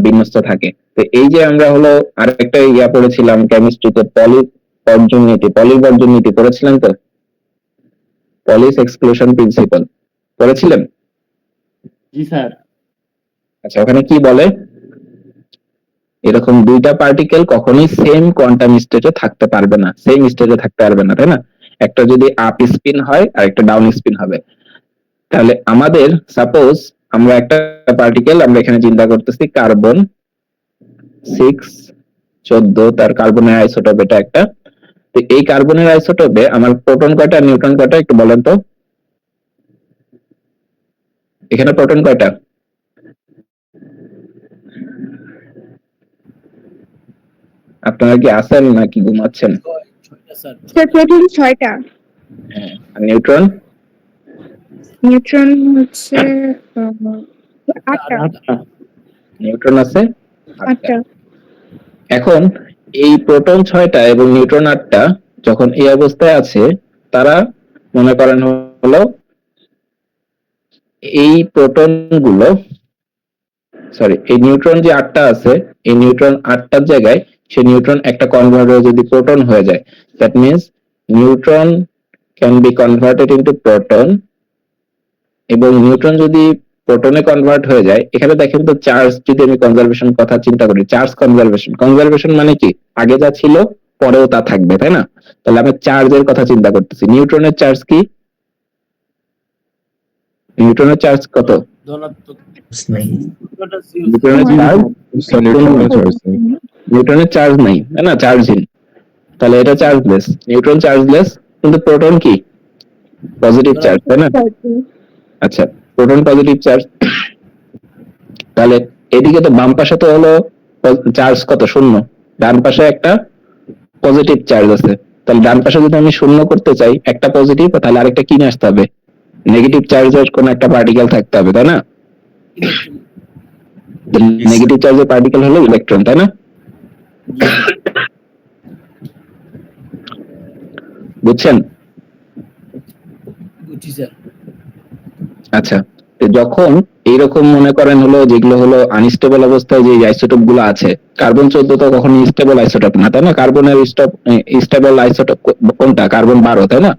বিন্যস্ত থাকে। তো এই যে আমরা হলো আরেকটা পড়েছিলাম কেমিস্ট্রিতে, পলির বর্জন নীতি পড়েছিলাম তো, পলিস এক্সক্লুশন প্রিন্সিপাল পড়েছিলেন? জি স্যার। আচ্ছা, ওখানে কি বলে, এরকম দুইটা পার্টিকেল কখনোই সেম কোয়ান্টাম স্টেটে থাকতে পারবে না, সেম স্টেটে থাকতে পারবে না, তাই না? একটা যদি আপ স্পিন হয় আর একটা ডাউন স্পিন হবে। তাহলে আমাদের সাপোজ আমরা একটা পার্টিকেল আমরা এখানে চিন্তা করতেছি কার্বন 614, তার কার্বনের আইসোটোপ এটা একটা। তো এই কার্বনের আইসোটোপে আমার প্রোটন কয়টা নিউট্রন কয়টা একটু বলেন তো, এখানে প্রোটন কয়টা? আপনারা কি আছেন নাকি ঘুমাচ্ছেন? স্যার প্রোটন 6টা, হ্যাঁ, আর নিউট্রন? নিউট্রন হচ্ছে 8টা। নিউট্রন আছে 8টা। 8টা। এখন এই প্রোটন 6টা এবং নিউট্রন 8টা যখন এই অবস্থায় আছে, তারা মনে করেন হলো এই প্রোটন গুলো, সরি, এই নিউট্রন যে 8টা আছে, এই নিউট্রন 8টার জায়গায় সে নিউট্রন একটা কনভার্ট হয়ে যদি প্রোটন হয়ে যায়, that means neutron can be converted into proton. এবং নিউট্রন যদি প্রোটনে কনভার্ট হয়ে যায়, এখানে দেখেন তো চার্জ, যদি আমি কনজারভেশন কথা চিন্তা করি, চার্জ কনজারভেশন, কনজারভেশন মানে কি, আগে যা ছিল পরেও তা থাকবে, তাই না? তাহলে আমি চার্জের কথা চিন্তা করতেছি, নিউট্রনের চার্জ কি, নিউট্রনের চার্জ কত? নিউট্রনের চার্জ, নিউট্রনের চার্জ নাই তাই না, চার্জহীন। তাহলে এটা চার্জলেস, নিউট্রন চার্জলেস, কিন্তু প্রোটন কি পজিটিভ চার্জ, তাই না? আচ্ছা, প্রোটন পজিটিভ চার্জ। তাহলে এদিকে তো বাম পাশে তো হলো চার্জ কত, শূন্য, ডান পাশে একটা পজিটিভ চার্জ আছে। তাহলে ডান পাশে যদি আমি শূন্য করতে চাই একটা পজিটিভ, তাহলে আরেকটা কি নিয়ে আসতে হবে, নেগেটিভ চার্জের কোন একটা পার্টিকেল থাকতে হবে, তাই না? নেগেটিভ চার্জের পার্টিকেল হলো ইলেকট্রন, তাই না? বুঝছেন? আচ্ছা, যখন এইরকম মনে করেন হলো যেগুলো হলো আনস্টেবল অবস্থায় যে আইসোটোপ গুলো আছে, কার্বন 14 তো কখনো স্টেবল আইসোটোপ না, তাই না? কার্বনের স্টেবল আইসোটোপ কোনটা, কার্বন 12, তাই না?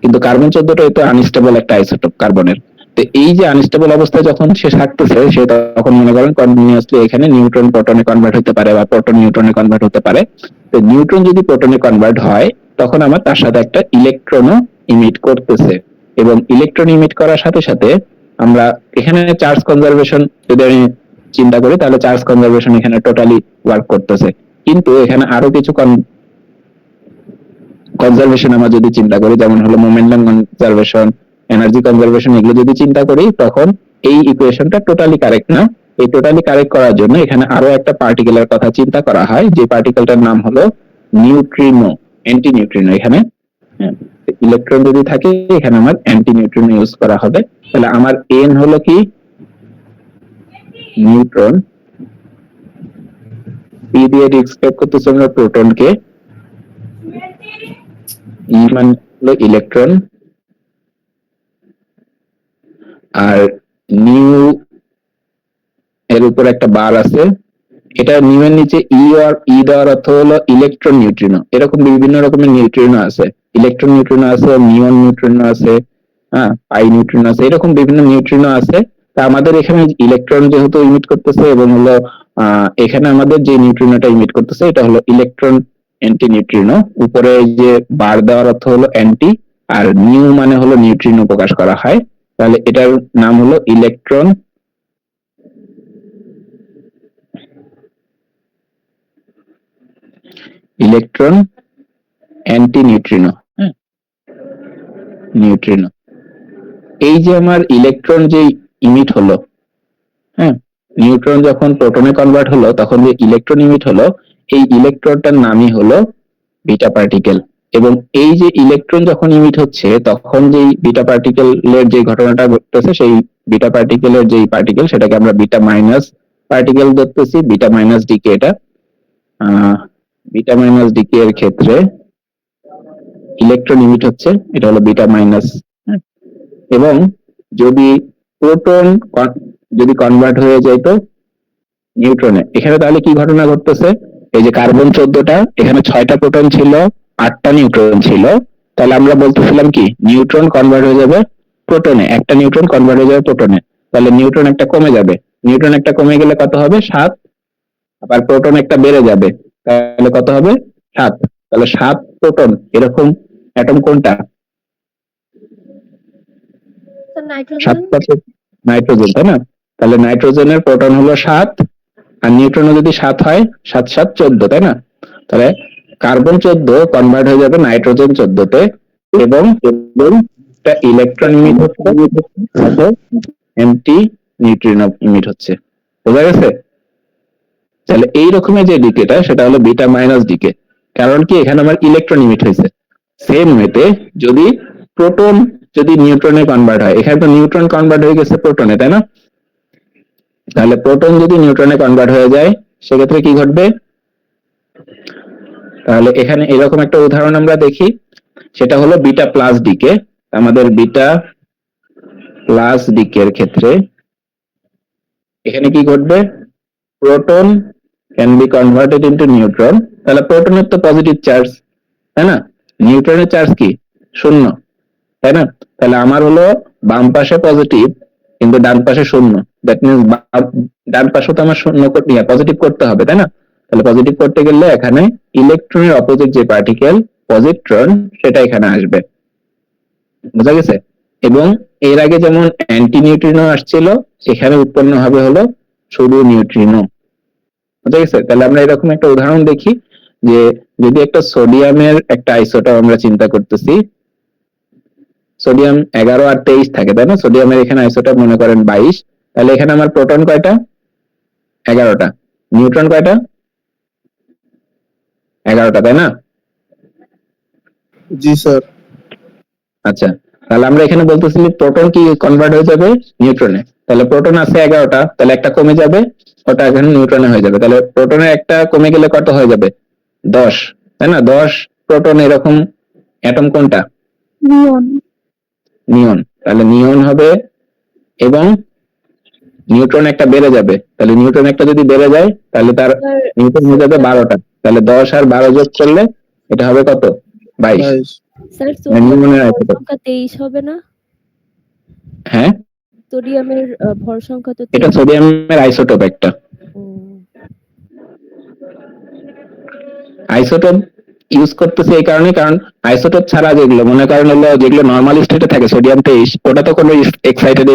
কিন্তু কার্বন 14টা তো আনস্টেবল একটা আইসোটোপ কার্বনের। তো এই যে আনস্টেবল অবস্থায় যখন সে থাকতেছে, সে তখন মনে করেন কন্টিনিউয়াসলি এখানে নিউট্রন প্রোটনে কনভার্ট হতে পারে বা প্রোটন নিউট্রনে কনভার্ট হতে পারে। তো নিউট্রন যদি প্রোটনে কনভার্ট হয়, তখন আমার তার সাথে একটা ইলেকট্রনও ইমিট করতেছে, এবং ইলেকট্রন ইমিট করার সাথে সাথে আমরা এখানে চার্জ কনজারভেশন যদি আমি চিন্তা করি, তাহলে চার্জ কনজারভেশন এখানে টোটালি ওয়ার্ক করতেছে। কিন্তু এখানে আরো কিছু কনজারভেশন আমরা যদি চিন্তা করি, যেমন হলো মোমেন্টাম কনজারভেশন, এনার্জি কনজারভেশন, এগুলো যদি চিন্তা করি, তখন এই ইকুয়েশনটা টোটালি কারেক্ট না। এই টোটালি কারেক্ট করার জন্য এখানে আরো একটা পার্টিকেলের কথা চিন্তা করা হয়, যে পার্টিকেলটার নাম হলো নিউট্রিনো, অ্যান্টি নিউট্রিনো। এখানে ইলেকট্রন যদি থাকে, এখানে আমার অ্যান্টি নিউট্রিনো ইউজ করা হবে। তাহলে আমার এন হলো কি, নিউট্রন, পি দিয়ে ডিসক্রাইব করতেছি আমরা প্রোটনকে, ই মানে হলো ইলেকট্রন, আর নিউ এর উপর একটা বার আছে, এটা নিউ এর নিচে ই দেওয়ার অর্থ হলো ইলেকট্রন নিউট্রিনো। এরকম বিভিন্ন রকমের নিউট্রিনো আছে, ইলেকট্রন নিউট্রিনো আছে, নিয়ন নিউট্রিনো আছে, হ্যাঁ, পাই নিউট্রিনো আছে, এরকম বিভিন্ন নিউট্রিনো আছে। তা আমাদের এখানে ইলেকট্রন যেহেতু ইমিট করতেছে এবং হলো এখানে আমাদের যে নিউট্রিনোটা ইমিট করতেছে এটা হলো ইলেকট্রন অ্যান্টি নিউট্রিনো। উপরে এই যে বার দেওয়ার অর্থ হলো অ্যান্টি, আর নিউ মানে হলো নিউট্রিনো প্রকাশ করা হয়, তাহলে এটার নাম হলো ইলেকট্রন অ্যান্টি নিউট্রিনো। হ্যাঁ, নিউট্রিনো। এই যে আমার ইলেকট্রন যে ইমিট হলো, হ্যাঁ, নিউট্রন যখন প্রোটনে কনভার্ট হলো তখন যে ইলেকট্রন ইমিট হলো, এই ইলেকট্রনটার নামই হলো বিটা পার্টিকেল। এবং এই যে ইলেকট্রন যখন ইমিট হচ্ছে তখন যেই বিটা পার্টিকেলের যে ঘটনাটা ঘটতেছে, সেই বিটা পার্টিকেলের যেই পার্টিকেল সেটাকে আমরা বিটা মাইনাস পার্টিকেল ধরতেছি, বিটা মাইনাস ডিকে। এটা বিটা মাইনাস ডিকে এর ক্ষেত্রে ইলেকট্রন ইমিট হচ্ছে, এটা হলো বিটা মাইনাস। এবং যদি প্রোটন যদি কনভার্ট হয়ে যায় তো নিউট্রনে, এখানে তাহলে কি ঘটনা ঘটতেছে? এই যে কার্বন 14টা, এখানে 6টা প্রোটন ছিল, 8টা নিউট্রন ছিল, তাহলে আমরা বলতেছিলাম কি নিউট্রন কনভার্ট হয়ে যাবে প্রোটনে, একটা নিউট্রন কনভার্ট হয়ে যাবে প্রোটনে, তাহলে নিউট্রন একটা কমে যাবে। নিউট্রন একটা কমে গেলে কত হবে? 7। আবার প্রোটন একটা বেড়ে যাবে, তাহলে কত হবে? 7। তাহলে 7 প্রোটন এরকম অ্যাটম কোনটা? নাইট্রোজেন, তাই না? তাহলে নাইট্রোজেনের প্রোটন হলো 7, আর নিউট্রনও যদি 7 হয়, 7 7 14, তাই না? তাহলে কার্বন 14 কনভার্ট হয়ে যাবে নাইট্রোজেন 14-তে, এবং একটা ইলেকট্রন ইমিট হচ্ছে, এন্টি নিউট্রিনো ইমিট হচ্ছে। বোঝা গেছে? তাহলে এই রকমের যে ডিকেটা সেটা হলো বিটা মাইনাস ডিকে। কারণ কি এখানে আমার ইলেকট্রন ইমিট হয়েছে। সেম ওয়েতে যদি প্রোটন যদি নিউট্রনে কনভার্ট হয়, এখানে তো নিউট্রন কনভার্ট হয়ে গেছে প্রোটনে, তাই না? তাহলে প্রোটন যদি নিউট্রনে কনভার্ট হয়ে যায় সেক্ষেত্রে কি ঘটবে? তাহলে এখানে এরকম একটা উদাহরণ আমরা দেখি, সেটা হলো বিটা প্লাস ডিকে। আমাদের বিটা প্লাস ডিকের ক্ষেত্রে এখানে কি ঘটবে? Proton can be converted into neutron. তাহলে প্রোটনের তো পজিটিভ চার্জ, তাই না? নিউট্রনের চার্জ কি? 0, তাই না? তাহলে আমার হলো বাম পাশে পজিটিভ কিন্তু ডান পাশে 0, দ্যাট মিনস ডান পাশে তো আমার 0 পজিটিভ করতে হবে, তাই না? তাহলে পজিটিভ করতে গেলে এখানে ইলেকট্রনের অপোজিট যে পার্টিকেল পজিট্রন সেটা এখানে আসবে। বোঝা গেছে? এবং এর আগে যেমন অ্যান্টি নিউট্রিনো আসছিল, এখানে উৎপন্ন হবে হলো শুধু নিউট্রিনো। বোঝা গেছে? তাহলে আমরা এরকম একটা উদাহরণ দেখি, যে যদি একটা সোডিয়ামের একটা আইসোটোপ আমরা চিন্তা করতেছি, সোডিয়াম 11 আর 23 থাকে, তাই না? সোডিয়ামের এখানে আইসোটোপ মনে করেন 22, তাহলে এখানে আমার প্রোটন কয়টা? 11টা। নিউট্রন কয়টা? 11টা, তাই না? জি স্যার। আচ্ছা, তাহলে আমরা এখানে বলতেছি প্রোটন কি কনভার্ট হয়ে যাবে নিউট্রনে, তাহলে প্রোটন আছে 11টা, তাহলে একটা কমে যাবে, ওটা এখানে নিউট্রনে হয়ে যাবে, তাহলে প্রোটনের একটা কমে গেলে কত হয়ে যাবে? 10, তাই না? 10 প্রোটন এরকম অ্যাটম কোনটা? নিয়ন। নিয়ন। তাহলে নিয়ন হবে, এবং নিউট্রন একটা বেড়ে যাবে, তাহলে নিউট্রন একটা যদি বেড়ে যায় তাহলে তার নিউট্রন হয়ে যাবে 12টা, তাহলে 10 আর 12 যোগ করলে এটা হবে কত? 22। স্যার নিউট্রনের সোডিয়ামের ভর আইসোটোপ। সংখ্যা 23 হবে না? হ্যাঁ, সোডিয়ামের ভর সংখ্যা তো এটা 23। সোডিয়ামের আইসোটোপ একটা। আইসোটোপ ইউজ করতেছে এই কারণে, কারণ আইসোটোপ ছাড়া যেগুলো মনে করেন হলো যেগুলো নর্মাল স্টেটে থাকে সোডিয়াম 23, ওটা তো কোনো এক্সাইটেড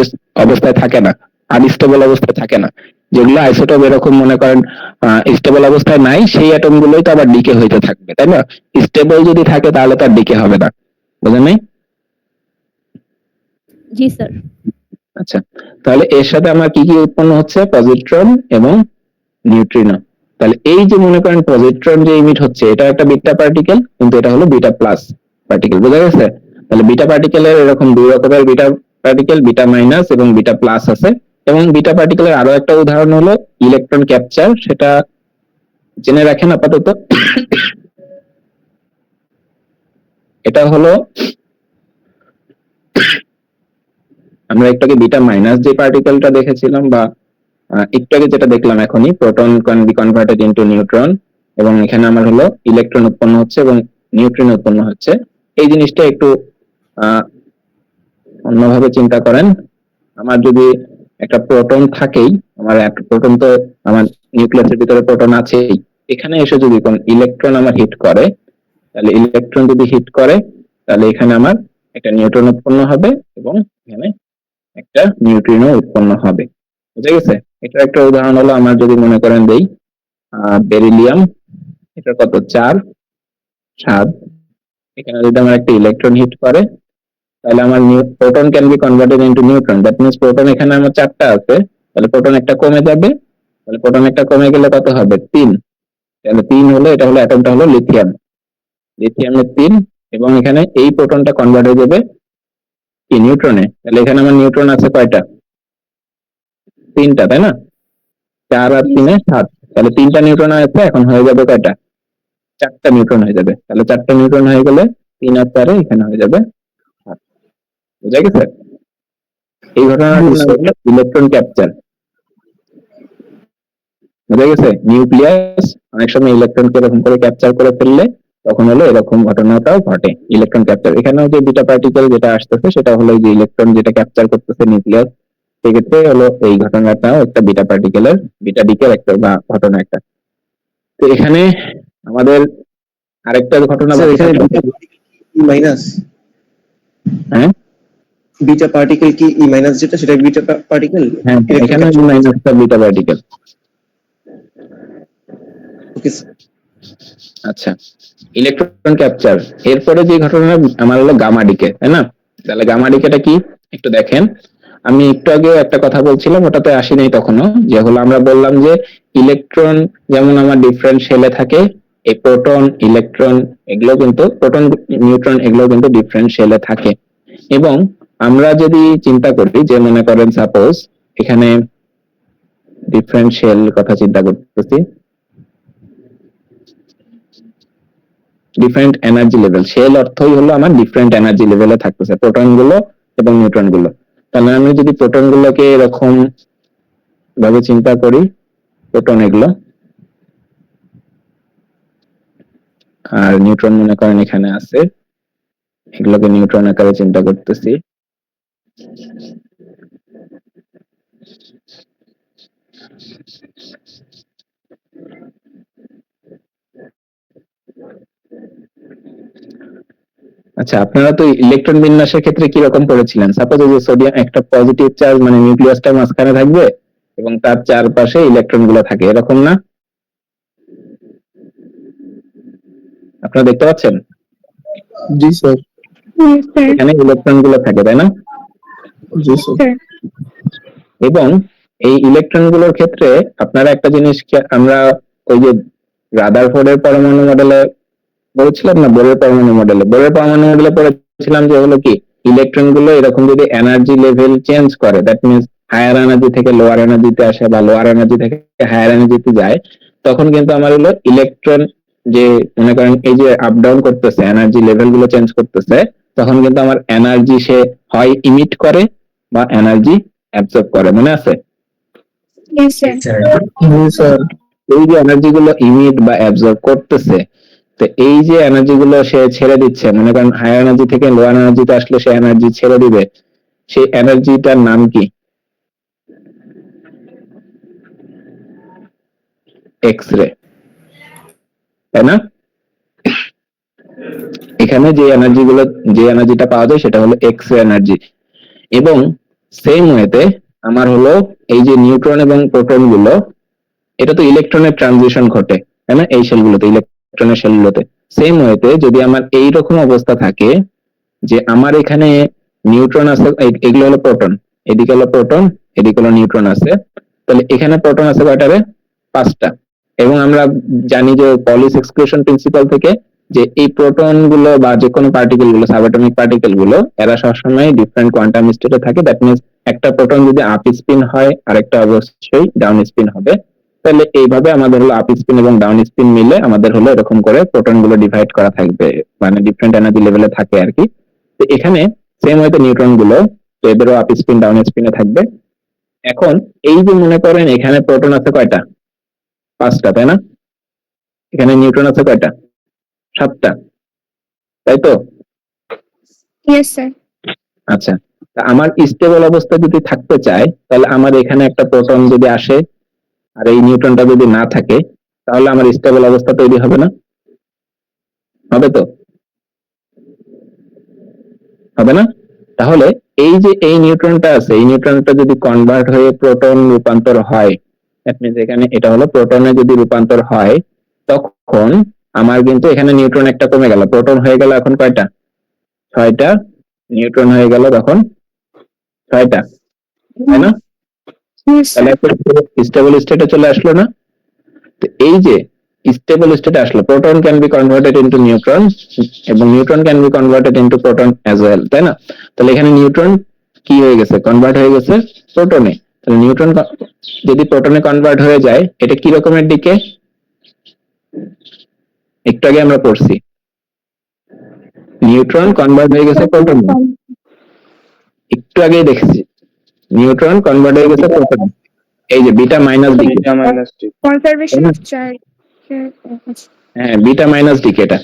অবস্থায় থাকে না, আনস্টেবল অবস্থায় থাকে না। যেগুলো আইসোটোপ এরকম মনে করেন স্টেবল অবস্থায় নাই, সেই অ্যাটম গুলোই তো আবার ডিকে হইতে থাকবে, তাই না? স্টেবল যদি থাকে তাহলে তার ডিকে হবে না। বুঝেন নাই? জি স্যার। আচ্ছা, তাহলে এর সাথে আমার কি কি উৎপন্ন হচ্ছে? পজিট্রন এবং নিউট্রিনো। তাহলে এই যে মনে করেন পজিট্রন যে ইমিট হচ্ছে এটা একটা বিটা পার্টিকেল, কিন্তু এটা হলো বিটা প্লাস পার্টিকেল। বোঝা গেছে? তাহলে বিটা পার্টিকেলের এরকম দুই রকমের বিটা পার্টিকেল, বিটা মাইনাস এবং বিটা প্লাস আছে। এবং বিটা পার্টিকেলের আরো একটা উদাহরণ হলো ইলেকট্রন ক্যাপচার, সেটা জেনে রাখেন আপাতত। এটা হলো আমরা একটু আগে বিটা মাইনাস যে পার্টিকেলটা দেখেছিলাম বা একটু আগে যেটা দেখলাম এখনই, proton can be converted into neutron, এবং এখানে আমার হলো ইলেকট্রন উৎপন্ন হচ্ছে এবং নিউট্রিন উৎপন্ন হচ্ছে। এই জিনিসটা একটু অন্যভাবে চিন্তা করেন। আমার যদি একটা প্রোটন থাকেই, আমার একটা প্রোটন তো আমার নিউক্লিয়াসের ভিতরে প্রোটন আছেই, এখানে এসে যদি কোন ইলেকট্রন আমার হিট করে, তাহলে ইলেকট্রন যদি হিট করে তাহলে এখানে আমার একটা নিউট্রন উৎপন্ন হবে এবং এখানে একটা নিউট্রিনও উৎপন্ন হবে। বুঝা গেছে? এটার একটা উদাহরণ হলো, আমার যদি মনে করেন দেই বেরিলিয়াম, এটা কত 4, 7, এখানে যদি আমার একটা ইলেকট্রন হিট করে তাহলে আমার proton can be converted into neutron. That means proton এখানে আমার 4টা আছে, তাহলে প্রোটন একটা কমে যাবে, তাহলে প্রোটন একটা কমে গেলে কত হবে 3, তাহলে 3 হলো, এটা হলো অ্যাটমটা হলো লিথিয়াম, লিথিয়ামের 3, এবং এখানে এই প্রোটনটা কনভার্ট হয়ে যাবে কি নিউট্রনে। তাহলে এখানে আমার নিউট্রন আছে কয়টা? 3টা, তাই না? 4 আর 3 7, তাহলে 3টা নিউট্রন আছে, এখন হয়ে যাবে কয়টা? 4টা নিউট্রন হয়ে যাবে। তাহলে 4টা নিউট্রন হয়ে গেলে 3 আর 4 এখানে হয়ে যাবে 7। বুঝা গেছে? এই ঘটনাটা ইলেকট্রন ক্যাপচার। বুঝা গেছে? নিউক্লিয়াস অনেক সময় ইলেকট্রনকে এরকম করে ক্যাপচার করে ফেললে তখন হলো এরকম ঘটনাটাও ঘটে, ইলেকট্রন ক্যাপচার। এখানেও যে বিটা পার্টিকেল যেটা আসতেছে সেটা হলো যে ইলেকট্রন যেটা ক্যাপচার করতেছে নিউক্লিয়াস, সেক্ষেত্রে হলো এই ঘটনাটাও একটা বিটা পার্টিকেলের, বিটা ডিকের একটা বা ঘটনা একটা। তো এখানে আমাদের আরেকটা ঘটনা স্যার বাকি এখানে থাকে। ই মাইনাস, হ্যাঁ বিটা পার্টিকেল কি ই মাইনাস যেটা, সেটা বিটা পার্টিকেল। হ্যাঁ, এখানে মাইনাসটা বিটা পার্টিকেল। ওকে আচ্ছা, ইলেকট্রন ক্যাপচার। এরপরে যে ঘটনা আমার হলো গামা ডিকে, তাই না? তাহলে গামা ডিকেটা কি একটু দেখেন। আমি একটু আগে একটা কথা বলছিলাম, ওটাতে আসি নাই তখনো, যে হলো আমরা বললাম যে ইলেকট্রন যেমন আমার ডিফারেন্ট শেলে থাকে, এই প্রোটন ইলেকট্রন এগুলো কিন্তু, প্রোটন নিউট্রন এগুলো কিন্তু ডিফারেন্ট শেলে থাকে। এবং আমরা যদি চিন্তা করি যে মনে করেন সাপোজ এখানে ডিফারেন্ট শেল কথা চিন্তা করতেছি, ডিফারেন্ট এনার্জি লেভেল, শেল অর্থই হলো আমার ডিফারেন্ট এনার্জি লেভেলে থাকতেছে প্রোটন গুলো এবং নিউট্রন গুলো। তাহলে আমি যদি প্রোটন গুলোকে এরকম ভাবে চিন্তা করি, প্রোটন এগুলো, আর নিউট্রন মনে করেন এখানে আছে, এগুলোকে নিউট্রন আকারে চিন্তা করতেছি। আচ্ছা, আপনারা তো ইলেকট্রন বিন্যাসের ক্ষেত্রে কি রকম করেছিলেন? সাপোজ এই যে সোডিয়াম একটা পজিটিভ চার্জ, মানে নিউক্লিয়াসটা মাঝখানে থাকবে এবং তার চারপাশে ইলেকট্রন গুলো থাকে, এরকম না? আপনারা দেখতে পাচ্ছেন? জি স্যার। স্যার। এখানে ইলেকট্রন গুলো থাকে, তাই না? জি স্যার। স্যার। এবং এই ইলেকট্রন গুলোর ক্ষেত্রে আপনারা একটা জিনিস আমরা ওই যে রাদারফোর্ডের পরমাণু মডেলে বলেছিলাম না, বোরের পরমাণু মডেলে, বোরের পরমাণু মডেলে পড়েছিলাম যে হলো কি ইলেকট্রন গুলো এরকম যদি এনার্জি লেভেল চেঞ্জ করে, দ্যাট মিনস হায়ার এনার্জি থেকে লোয়ার এনার্জিতে আসে বা লোয়ার এনার্জি থেকে হায়ার এনার্জিতে যায়, তখন কিন্তু আমার হলো ইলেকট্রন যে মনে করেন এই যে আপ ডাউন করতেছে, এনার্জি লেভেল গুলো চেঞ্জ করতেছে, তখন কিন্তু আমার এনার্জি সে হয় ইমিট করে বা এনার্জি অ্যাবজর্ব করে। মনে আছে? Yes, sir. জি স্যার। এই যে এনার্জি গুলো ইমিট বা অ্যাবজর্ব করতেছে, তো এই যে এনার্জি গুলো সে ছেড়ে দিচ্ছে, মনে করেন হায়ার এনার্জি থেকে লোয়ার এনার্জিতে আসলে সে এনার্জি ছেড়ে দিবে, সেই এনার্জিটার নাম কি? এক্স রে, তাই না? এখানে যে এনার্জি গুলো, যে এনার্জিটা পাওয়া যায় সেটা হলো এক্স রে এনার্জি। এবং সেম ওয়েতে আমার হলো এই যে নিউট্রন এবং প্রোটন গুলো, এটা তো ইলেকট্রনের ট্রানজিশন ঘটে, তাই না? এই শেলগুলোতে, ইলেকট্রনের শেলগুলোতে সেম ওয়েতে যদি আমার এই রকম অবস্থা থাকে যে আমার এখানে নিউট্রন আছে, এগুলো হলো প্রোটন, এদিকে হলো প্রোটন, এদিকে হলো নিউট্রন আছে, তাহলে এখানে প্রোটন আছে কয়টারে? 5টা। এবং আমরা জানি যে পলিস এক্সক্লুশন প্রিন্সিপাল থেকে যে এই প্রোটন গুলো বা যে কোনো পার্টিকেল গুলো, সাবঅ্যাটমিক পার্টিকেল গুলো, এরা সবসময় ডিফারেন্ট কোয়ান্টাম স্টেটে থাকে। দ্যাট মিনস একটা প্রোটন যদি আপ স্পিন হয় আরেকটা অবশ্যই ডাউন স্পিন হবে। তাহলে এইভাবে আমাদের হলো আপ স্পিন এবং ডাউন স্পিন মিলে আমাদের হলো এরকম করে প্রোটন গুলো ডিভাইড করা থাকবে, মানে ডিফারেন্ট এনার্জি লেভেলে থাকে আর কি। তো এখানে সেম হয়তো নিউট্রন গুলো তো এদেরও আপ স্পিন ডাউন স্পিনে থাকবে। এখন এই যে মনে করেন এখানে প্রোটন আছে কয়টা? 5টা, তাই না? এখানে নিউট্রন আছে কয়টা? 7টা, তাই তো? Yes sir. আচ্ছা, তা আমার স্টেবল অবস্থা যদি থাকতে চায় তাহলে আমার এখানে একটা প্রোটন যদি আসে আর এই নিউট্রনটা যদি না থাকে তাহলে আমার স্টেবল অবস্থা তৈরি হবে না? হবে তো? হবে না? তাহলে এই যে এই নিউট্রনটা আছে, এই নিউট্রনটা যদি কনভার্ট হয়ে প্রোটন রূপান্তর হয়, দ্যাট মিন্স এখানে এটা হলো প্রোটনে যদি রূপান্তর হয়, তখন আমার কিন্তু এখানে নিউট্রন একটা কমে গেল, প্রোটন হয়ে গেল এখন কয়টা? 6টা, নিউট্রন হয়ে গেল তখন 6টা, তাই না? ইয়েস তাহলে স্যার। একটা স্টেবল স্টেটে চলে আসলো না? তো এই যে স্টেবল স্টেটে আসলো, proton can be converted into neutron এবং neutron can be converted into proton as well, তাই না? তাহলে এখানে নিউট্রন কি হয়ে গেছে? কনভার্ট হয়ে গেছে প্রোটনে। তাহলে নিউট্রন যদি প্রোটনে কনভার্ট হয়ে যায়, এটা কি রকমের দিকে? একটু আগে আমরা পড়ছি, নিউট্রন কনভার্ট হয়ে গেছে প্রোটনে, একটু আগেই দেখেছি নিউট্রন কনভার্ট হয়ে গেছে প্রোটনে, এই যে বিটা মাইনাস দিকে। Beta minus T. Conservation of charge. হ্যাঁ, বিটা মাইনাস দিকে এটা।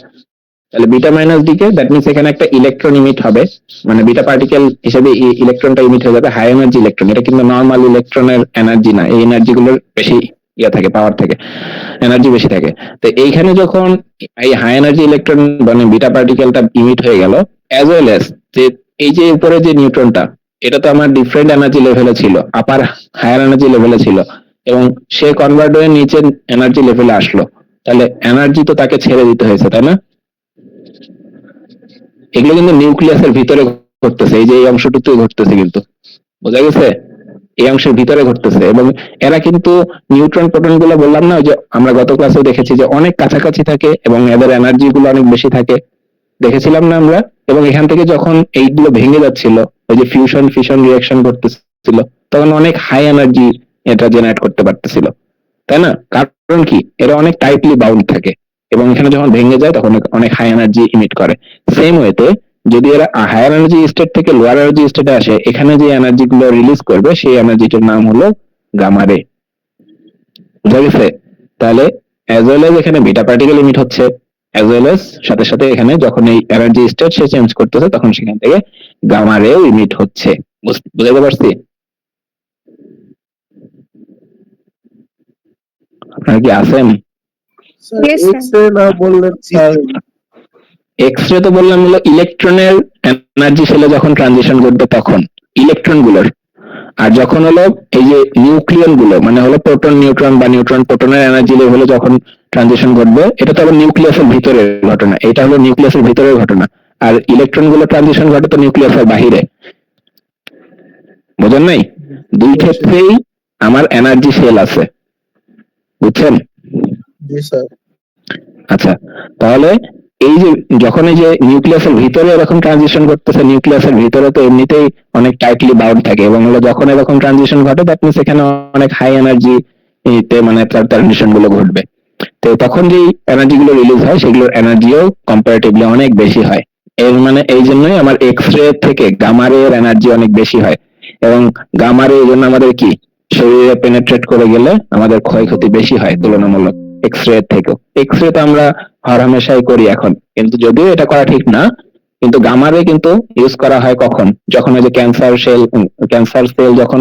তাহলে বিটা মাইনাস দিকে, দ্যাট মিন্স এখানে একটা ইলেকট্রন ইমিট হবে, মানে বিটা পার্টিকেল হিসেবে ইলেকট্রনটা ইমিট হয়ে যাবে, হাই এনার্জি ইলেকট্রন। এটা কিন্তু নর্মাল ইলেকট্রনের এনার্জি না, এই এনার্জি গুলোর বেশি ইয়ে থাকে, পাওয়ার থাকে, এনার্জি বেশি থাকে। তো এইখানে যখন এই হাই এনার্জি ইলেকট্রন মানে বিটা পার্টিকেলটা ইমিট হয়ে গেল, অ্যাজ ওয়েল অ্যাজ যে এই যে উপরে যে নিউট্রনটা, এটা তো আমার ডিফারেন্ট এনার্জি লেভেলে ছিল, আপার হায়ার এনার্জি লেভেলে ছিল, এবং সে কনভার্ট হয়ে নিচের এনার্জি লেভেলে আসলো, তাহলে এনার্জি তো তাকে ছেড়ে দিতে হয়েছে, তাই না? এগুলো কিন্তু নিউক্লিয়াসের ভিতরে ঘটতেছে, এই যে এই অংশটুকু ঘটতেছে, কিন্তু বোঝা গেছে? এই অংশের ভিতরে ঘটতেছে। এবং এরা কিন্তু নিউট্রন প্রোটন গুলো বললাম না, ওই যে আমরা গত ক্লাসে দেখেছি যে অনেক কাছাকাছি থাকে এবং এদের এনার্জি গুলো অনেক বেশি থাকে, দেখেছিলাম না আমরা? এবং এখান থেকে যখন এইগুলো ভেঙে যাচ্ছিল, ওই যে ফিউশন ফিশন রিঅ্যাকশন করতেছিল, তখন অনেক হাই এনার্জি এটা জেনারেট করতে পারতেছিল, তাই না? কারণ কি, এরা অনেক টাইটলি বাউন্ড থাকে এবং এখানে যখন ভেঙে যায় তখন অনেক হাই এনার্জি ইমিট করে। সেম ওয়েতে যদি এরা হায়ার এনার্জি স্টেট থেকে লোয়ার এনার্জি স্টেটে আসে, এখানে যে এনার্জি গুলো রিলিজ করবে সেই এনার্জিটার নাম হলো গামা রে। বুঝা গেছে? তাহলে অ্যাজ ওয়েল এজ এখানে বিটা পার্টিকেল ইমিট হচ্ছে, অ্যাজ ওয়েল এজ সাথে সাথে এখানে যখন এই এনার্জি স্টেট সে চেঞ্জ করতেছে তখন সেখান থেকে গামা রেও ইমিট হচ্ছে। বুঝতে পারছি? আপনারা কি আছেন? Yes, sir. এক্স-রে না বললেন স্যার? এক্স-রে তো বললাম হলো ইলেকট্রনের এনার্জি সেলে যখন ট্রানজিশন ঘটবে তখন ইলেকট্রন গুলোর, আর যখন হলো এই যে নিউক্লিয়ন গুলো মানে হলো প্রোটন নিউট্রন বা নিউট্রন প্রোটনের এনার্জি লেভেলে যখন ট্রানজিশন ঘটবে, এটা তো আবার নিউক্লিয়াসের ভিতরের ঘটনা, এটা হলো নিউক্লিয়াসের ভিতরের ঘটনা। আর ইলেকট্রন গুলো ট্রানজিশন ঘটে তো নিউক্লিয়াসের বাহিরে। বোঝেন নাই? দুই ক্ষেত্রেই আমার এনার্জি সেল আছে, বুঝছেন? জি স্যার। আচ্ছা, তাহলে এই যে যখন এই যে নিউক্লিয়াসের ভিতরে এরকম ট্রানজিশন করতেছে, নিউক্লিয়াসের ভিতরে তো এমনিতেই অনেক টাইটলি বাউন্ড থাকে, এবং হলো যখন এরকম ট্রানজিশন ঘটে দ্যাট মিন্স এখানে অনেক হাই এনার্জি তে মানে তার ট্রানজিশন গুলো ঘটবে। তো তখন যেই এনার্জি গুলো রিলিজ হয় সেগুলোর এনার্জিও কম্পারেটিভলি অনেক বেশি হয়। এর মানে এই জন্যই আমার এক্স রে থেকে গামা রে এর এনার্জি অনেক বেশি হয়, এবং গামা রে এই জন্য আমাদের কি শরীরে পেনেট্রেট করে গেলে আমাদের ক্ষয়ক্ষতি বেশি হয় তুলনামূলক এক্স রে থেকেও। এক্স রে তো আমরা হরহামেশাই করি এখন, কিন্তু যদিও এটা করা ঠিক না, কিন্তু গামা রে কিন্তু ইউজ করা হয় কখন? যখন ওই যে ক্যান্সার সেল যখন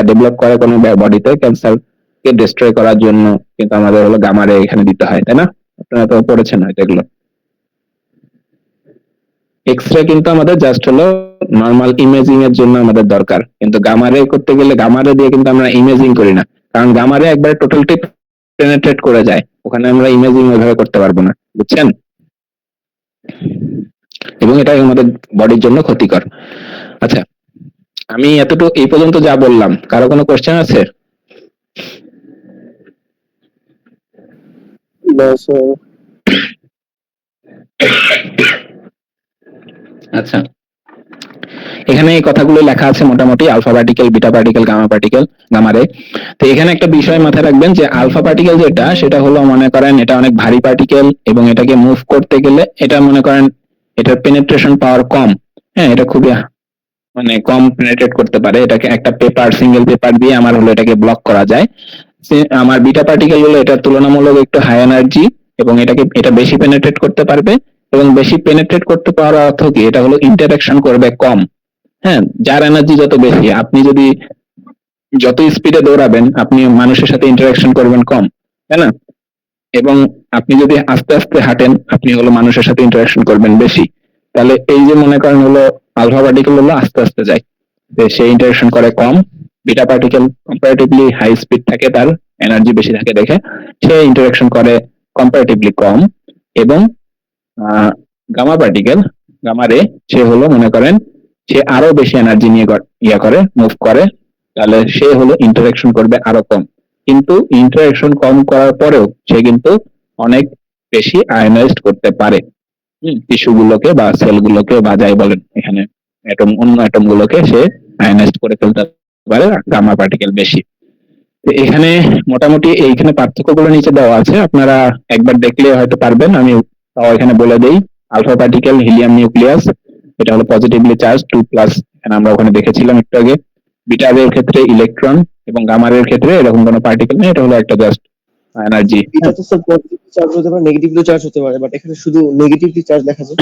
ডেভেলপ করে কোনো বডিতে, ক্যান্সার কে ডিস্ট্রয় করার জন্য কিন্তু আমাদের হলো গামা রে এখানে দিতে হয়, তাই না? আপনারা তো পড়েছেন হয়তো এগুলো। এক্স রে কিন্তু আমাদের জাস্ট হলো নর্মাল ইমেজিং এর জন্য আমাদের দরকার, কিন্তু গামা রে করতে গেলে গামা রে দিয়ে কিন্তু আমরা ইমেজিং করি না, কারণ গামা রে একবার টোটালটি পেনেট্রেট করে যায়, ওখানে আমরা ইমেজিং ওইভাবে করতে পারবো না, বুঝছেন? এবং এটা আমাদের বডির জন্য ক্ষতিকর। আচ্ছা, আমি এতটুকু এই পর্যন্ত যা বললাম, কারো কোনো কোশ্চেন আছে? না স্যার। আচ্ছা, এখানে এই কথাগুলো লেখা আছে মোটামুটি, alpha particle, beta particle, gamma particle, gamma ray. তো এখানে একটা বিষয় মাথায় রাখবেন যে আলফা পার্টিকেল যেটা, সেটা হলো মনে করেন এটা অনেক ভারী পার্টিকেল, এবং এটাকে মুভ করতে গেলে এটা মনে করেন এটার পেনিট্রেশন পাওয়ার কম, হ্যাঁ, এটা খুবই মানে কম পেনেট্রেট করতে পারে, এটাকে একটা পেপার সিঙ্গেল পেপার দিয়ে আমার হলো এটাকে ব্লক করা যায়। আমার বিটা পার্টিকেল গুলো এটা তুলনামূলক একটু হাই এনার্জি এবং এটা বেশি পেনেট্রেট করতে পারবে, এবং বেশি পেনেট্রেট করতে পারার অর্থ কি, এটা হলো ইন্টারাকশন করবে কম। হ্যাঁ, যার এনার্জি যত বেশি, আপনি যদি যত স্পিডে দৌড়াবেন আপনি মানুষের সাথে ইন্টারাকশন করবেন কম, তাই না? এবং আপনি যদি আস্তে আস্তে হাঁটেন আপনি হলো মানুষের সাথে ইন্টারাকশন করবেন বেশি। তাহলে এই যে মনে করেন হলো আলফা পার্টিকেল হলো আস্তে আস্তে যায়, সে ইন্টারাকশন করে কম। Beta particle comparatively high speed থাকে, তার এনার্জি বেশি থাকে দেখে সে ইন্টারাকশন করে কম্পারেটিভলি কম। এবং গামা পার্টিকেল, গামা রে, সে হলো মনে করেন সে আরো বেশি এনার্জি নিয়ে মুভ করে, তাহলে সে হলো ইন্টারাকশন করবে আরো কম। কিন্তু ইন্টারাকশন কম করার পরেও সে কিন্তু অনেক বেশি আয়নাইজড করতে পারে টিস্যু গুলোকে বা সেল গুলোকে বা যাই বলেন এখানে অন্য অ্যাটম গুলোকে সে আয়নাইজড করে ফেলতে পারে গামা পার্টিকেল বেশি। তো এখানে মোটামুটি এইখানে পার্থক্যগুলো নিচে দেওয়া আছে, আপনারা একবার দেখলে হয়তো পারবেন। আমি তাও এখানে বলে দেই, আলফা পার্টিকেল হিলিয়াম নিউক্লিয়াস, এটা হলো পজিটিভলি চার্জ 2+, আমরা ওখানে দেখেছিলাম একটু আগে। বিটা রে এর ক্ষেত্রে ইলেকট্রন, এবং গামা রে এর ক্ষেত্রে এরকম কোনো পার্টিকেল নেই, এটা হলো একটা জাস্ট এনার্জি। এটা তো স্যার পজিটিভ চার্জ হতে পারে, নেগেটিভলি চার্জ হতে পারে, বাট এখানে শুধু নেগেটিভলি চার্জ দেখা যায়।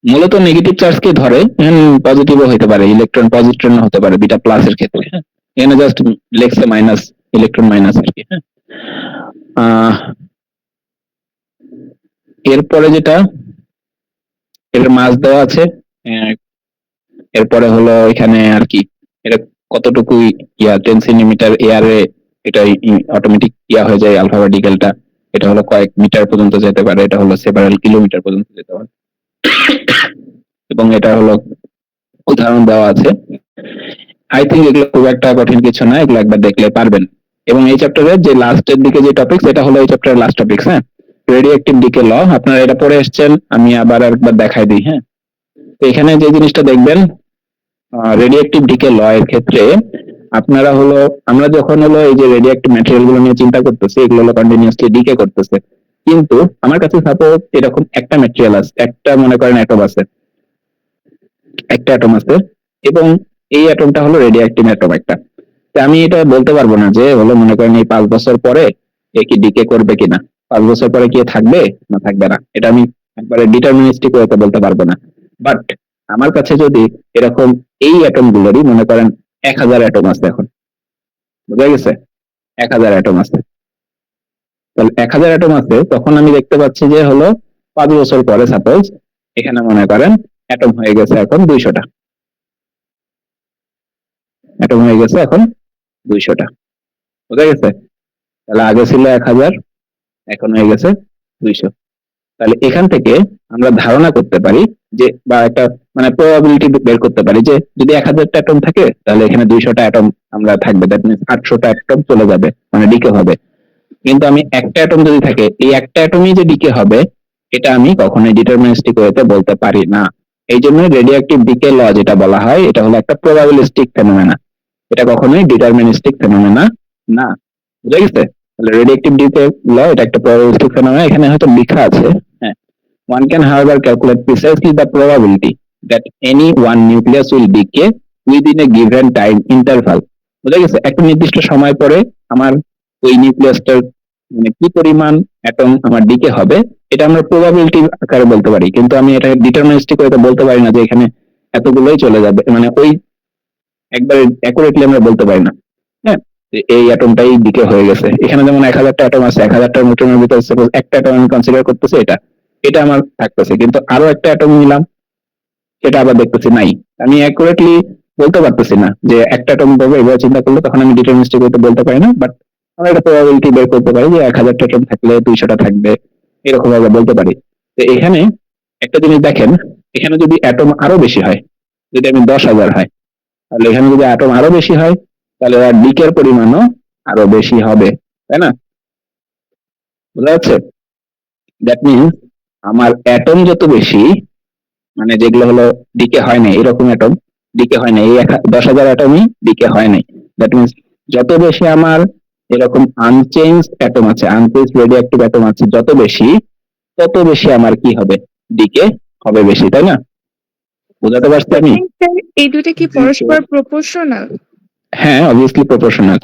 মূলত নেগেটিভ চার্জ কে ধরে, পজিটিভও হতে পারে, ইলেকট্রন পজিট্রন হতে পারে বিটা প্লাস এর ক্ষেত্রে। এখানে জাস্ট লেখছে মাইনাস, ইলেকট্রন মাইনাস আর কি। এরপরে যেটা এর মাস দেওয়া আছে, এরপরে হলো এখানে আর কি এটা কতটুকু 10 সেন্টিমিটার এয়ারে এটা অটোমেটিক হয়ে যায় আলফা পার্টিকেলটা, এটা হলো কয়েক মিটার পর্যন্ত যেতে পারে, এটা হলো সেভারাল কিলোমিটার পর্যন্ত যেতে পারে। এবং এটা হলো উদাহরণ দেওয়া আছে। আই থিঙ্ক এগুলো খুব একটা কঠিন কিছু না, এগুলো একবার দেখলে পারবেন। এবং এই চ্যাপ্টারের যে লাস্টের দিকে যে টপিক, এটা হলো এই চ্যাপ্টারের লাস্ট টপিক। হ্যাঁ, রেডিওঅ্যাক্টিভ ডিকে ল, আপনারা এটা পড়ে এসেছেন, আমি আবার একবার দেখাই দিই। হ্যাঁ, তো এখানে যে জিনিসটা দেখবেন, রেডিওঅ্যাক্টিভ ডিকে ল এর ক্ষেত্রে আপনারা হলো, আমরা যখন হলো এই যে রেডিওঅ্যাক্টিভ ম্যাটেরিয়াল গুলো নিয়ে চিন্তা করতেছি, এগুলো হলো কন্টিনিউয়াসলি ডিকে করতেছে। কিন্তু আমার কাছে সাপোজ এরকম একটা ম্যাটেরিয়াল আছে, একটা মনে করেন অ্যাটম আছে, একটা অ্যাটম আছে, এবং এই অ্যাটমটা হলো রেডিওঅ্যাক্টিভ অ্যাটম একটা। তো আমি এটা বলতে পারবো না যে হলো মনে করেন এই 5 বছর পরে এ কি ডিকে করবে কিনা, 5 বছর পরে কি থাকবে না থাকবে না, এটা আমি একবারে ডিটারমিনিস্টিক ওয়েতে বলতে পারবো না। বাট আমার কাছে যদি এরকম এই অ্যাটম গুলোরই মনে করেন 1000 অ্যাটম আছে, এখন বুঝা গেছে, 1000 অ্যাটম আছে, তাহলে 1000 অ্যাটম আছে, তখন আমি দেখতে পাচ্ছি যে হলো 5 বছর পরে সাপোজ এখানে মনে করেন অ্যাটম হয়ে গেছে এখন 200টা, অ্যাটম হয়ে গেছে এখন 200টা, বুঝা গেছে? তাহলে আগে ছিল 1000, এখন হয়ে গেছে 200। তাহলে এখান থেকে আমরা ধারণা করতে পারি যে, বা একটা মানে প্রবাবিলিটি বের করতে পারি যে যদি 1000টা অ্যাটম থাকে তাহলে এখানে 200টা অ্যাটম আমরা থাকবে, দ্যাট মিন্স 800টা অ্যাটম চলে যাবে, মানে ডিকে হবে। কিন্তু আমি একটা অ্যাটম যদি থাকে, এই একটা অ্যাটমই যে ডিকে হবে এটা আমি কখনোই ডিটারমিনিস্টিক ওয়েতে বলতে পারি না। এই জন্য রেডিওঅ্যাক্টিভ ডিকে ল যেটা বলা হয়, এটা হলো একটা প্রবাবিলিস্টিক ফেনোমেনা, এটা কখনোই ডিটারমিনিস্টিক ফেনোমেনা না, বুঝা গেছে? তাহলে রেডিওঅ্যাক্টিভ ডিকে ল এটা একটা প্রবাবিলিস্টিক ফেনোমেনা, এখানে হয়তো লেখা আছে, হ্যাঁ, one can however calculate precisely the probability that any one nucleus will decay within a given time interval, বুঝা গেছে? একটা নির্দিষ্ট সময় পরে আমার ওই নিউক্লিয়াসটার মানে কি পরিমাণ অ্যাটম আমার ডিকে হবে, এটা আমরা প্রবাবিলিটি আকারে বলতে পারি, কিন্তু আমি এটা ডিটারমিনিস্টিক ওয়েতে বলতে পারি না যে এখানে এতগুলোই চলে যাবে, মানে ওই একবারে অ্যাকুরেটলি আমরা বলতে পারি না। হ্যাঁ, এই অ্যাটমটাই ডিকে হয়ে গেছে। এখানে যেমন 1000টা অ্যাটম আছে, 1000টা নিউট্রনের ভিতরে সাপোজ একটা অ্যাটম আমি কনসিডার করতেছি, এটা আমার থাকতেছে, কিন্তু আরো একটা অ্যাটম নিলাম, সেটা আবার দেখতেছি নাই। আমি অ্যাকুরেটলি বলতে পারতেছি না যে একটা অ্যাটম পাবো, এবার চিন্তা করলে তখন আমি ডিটারমিনিস্টিক ওয়েতে বলতে পারি না, বাট আমরা একটা প্রবাবিলিটি বের করতে পারি যে 1000টা অ্যাটম থাকলে 200টা থাকবে, এরকম ভাবে বলতে পারি। তো এখানে একটা জিনিস দেখেন, এখানে যদি অ্যাটম আরো বেশি হয়, যদি আমি 10,000 হয়, তাহলে এখানে যদি অ্যাটম আরো বেশি হয় তাহলে আর ডিকের পরিমাণও আরো বেশি হবে, তাই না? বুঝা যাচ্ছে? দ্যাট মিনস আমার অ্যাটম যত বেশি, মানে যেগুলো হলো ডিকে হয় না, এরকম অ্যাটম ডিকে হয় না, এই 10,000 অ্যাটমই ডিকে হয় নাই, দ্যাট মিনস যত বেশি আমার এরকম আনচেঞ্জ অ্যাটম আছে, আনচেঞ্জ রেডিওঅ্যাক্টিভ অ্যাটম আছে যত বেশি, তত বেশি আমার কি হবে, ডিকে হবে বেশি, তাই না? বুঝাতে পারছি আমি? এই দুটো কি পরস্পর প্রপোর্শনাল? হ্যাঁ, অবভিয়াসলি প্রপোর্শনাল।